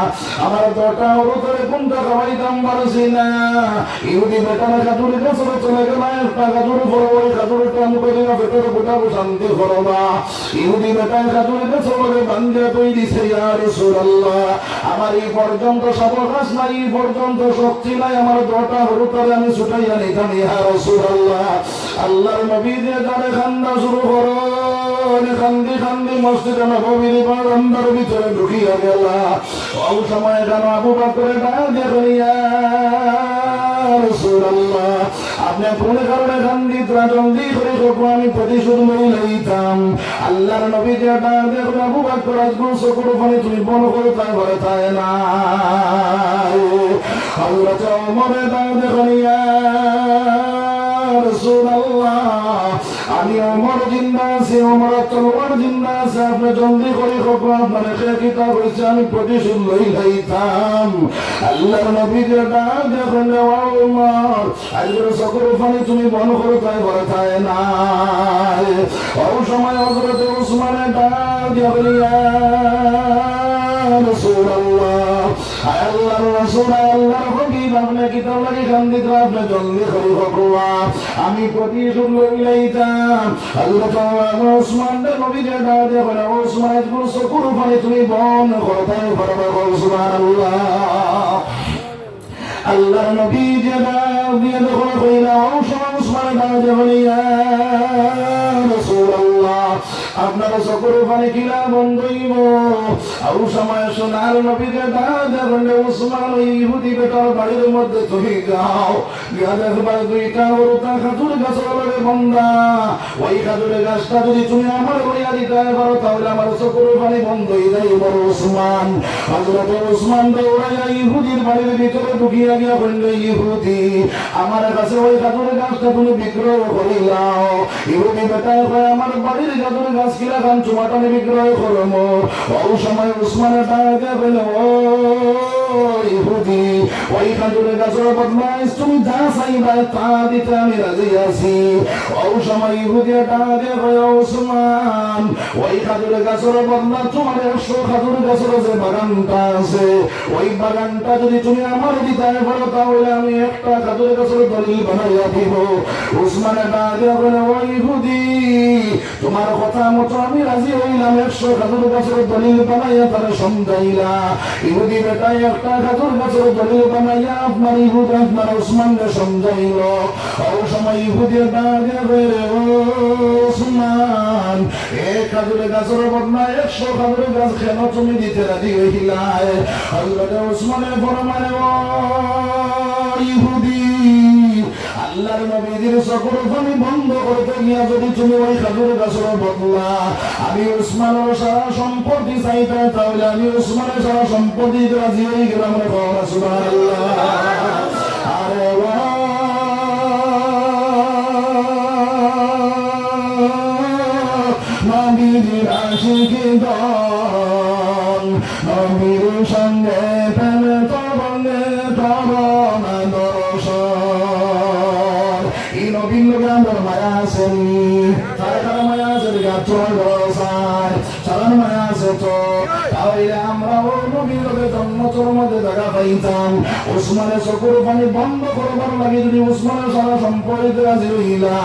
আমার দটা ওরুতারে কোনটা খাওয়াইতাম পারছি না। ইহুদি বেটারা খাজুর গাছরে চলে গেল, একটা খাজুর ফল, ওই খাজুরটা মুখে দিয়া পেটের গোটাকে শান্তি করবা। ইহুদি বেটায় খাজুর গাছ বলে বান্ধিয়া তৈরি সেই, ইয়া রাসূলুল্লাহ, আমার এই পর্যন্ত সাবকাশ নাই, এই পর্যন্ত শক্তি নাই, আমার দটা ওরুতারে আমি ছুটাইয়া নিতাম, ইয়া রাসূলুল্লাহ। আল্লাহর নবী দিয়ে যারে খান্দা শুরু করো, খান্দি খান্দি মসজিদে নববীর বারান্দার ভিতরে ঢুকিয়া গেলা। ওই সময় যেন আবু বকর ডাক দিয়া করিয়া রাসূলুল্লাহ, আপনি কোন কারণে খান্দি জলদি করে যখন আমি প্রতিশোধ মেরে লইতাম। আল্লাহর নবী যে ডাক দিয়া আবু বকর আজগুল সকল পানি তুমি বন করে তাই ঘরে তাই না। হযরত ওমর ডাক দিয়া করিয়া রাসূলুল্লাহ, আমি ওমর জিন্দা আছি, ওমর তলোয়ার জিন্দা আছে, আপনি জলদি করে হোক, আপনার খেয়ে কিতাব হয়েছে আমি প্রতিশোধ লই লইতাম। আল্লাহর নবী যে ডাক দেখুন ওমর, আজকের সকল পানি তুমি বন করে তাই ঘরে তাই না। ওই সময় হযরত উসমানের ডাক দিয়া বলিয়া রাসূলুল্লাহ, আল্লাহর রাসূল আল্লাহর হাবিব, আপনি কিতাব লাগি খান্দিত, আপনি জলদি করে হোক, আমি প্রতিশোধ লই লইতাম। হযরত উসমান নবী যে ডাক দিয়া বলে, উসমান আজকের সকল পানি তুমি বন করে তাই ঘরে, সুবহানাল্লাহ। আল্লাহর নবী যে ডাক দিয়া যখন কইলা, উসমান ডাক দিয়া বলে, ইয়া রাসূলুল্লাহ, আপনারা সকল পানি কিলা বন্ধ হইব। ওই সময় সোনার নবী যে ডাক দিয়া বলে, উসমান ওই ইহুদি বেটার বাড়ির মধ্যে তুমি যাও, গিয়া দেখবা দুইটা ওরুতা খাজুর গাছের লগে বন্ধা, ওই খাজুরের গাছটা যদি তুমি আমার লইয়া দিতে পারো তাহলে আমার সকল পানি বন্ধ হয়ে যাইব। উসমান, হযরত উসমান দৌড়াইয়া ইহুদির বাড়ির ভিতরে ঢুকিয়া গিয়া বলল, ইহুদি, আমার কাছে ওই খাজুরের গাছটা তুমি বিক্রয় করিলাও। ইহুদি বেটায় কয়, আমার বাড়ির খাজুরের গাছ কিলা খান চুমাটানি বিক্রয় করবো। ওই সময় উসমানের ডাক দিয়া বলল, ও ইহুদি ওই খাজুরের গাছের বদমাইশ তুমি যা চাইবা তা দিতে আমি রাজি আছি ওই সময় ইহুদি ডাকে কয় ওসমান ওই খাজুরের গাছের বদলা তোমার 100 খাজুর গাছের যে বাগানটা আছে ওই বাগানটা যদি তুমি আমার দিতে পারো তাহলে আমি একটা খাজুরের গাছের দলিল বানাইয়া দিব ওসমানে ডাকে কয় ওই ইহুদি তোমার কথা মতো আমি রাজি হইলাম 100 খাজুর গাছের দলিল বানাইয়া তারা সমঝাইলা ইহুদি বেটাই একটা খাজুর গাছের দলিল বানাইয়া আপনার ইহুদি আপনার ওসমানকে সমঝাইল ওই সময় ইহুদি ডাকে ওসমান এক খাজুরের গাছের বদলা 100 খাজুরের গাছ কেন তুমি দিতে রাজি হইলাই হযরত ওসমানে ফরমানে ও ইহুদি আল্লাহর নবীর চকুর পানি বন্ধ করতে গিয়া যদি তুমি ওই খাজুর গাছের বদলা আমি ওসমানের সারা সম্পত্তি চাইতে তাহলে আমি ওসমানের সারা সম্পত্তি রাজি হয়ে গেলাম সুবহানাল্লাহ আরে নবীর আশিকগণ নবীর সঙ্গে প্রেম তরঙ্গে তরণ দর্শন এই নবীর লোকে আমার মায়া আসেনি তার মায়া আছে সারা মায়া আছে তো তাহলে আমরা ও নবীর লোকে জন্মতর মধ্যে জায়গা পাইতাম ওসমানের চকুর পানি বন্ধ করবার লাগে যদি ওসমানের সারা সম্পর্কে রাজি হইলা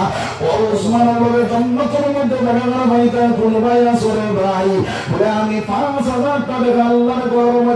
ও ওসমানের লোকে জন্মতর মধ্যে জায়গা পাইতাম কোন ভাই আসরে ভাই বলে আমি 5,000 টাকা আল্লাহর গরম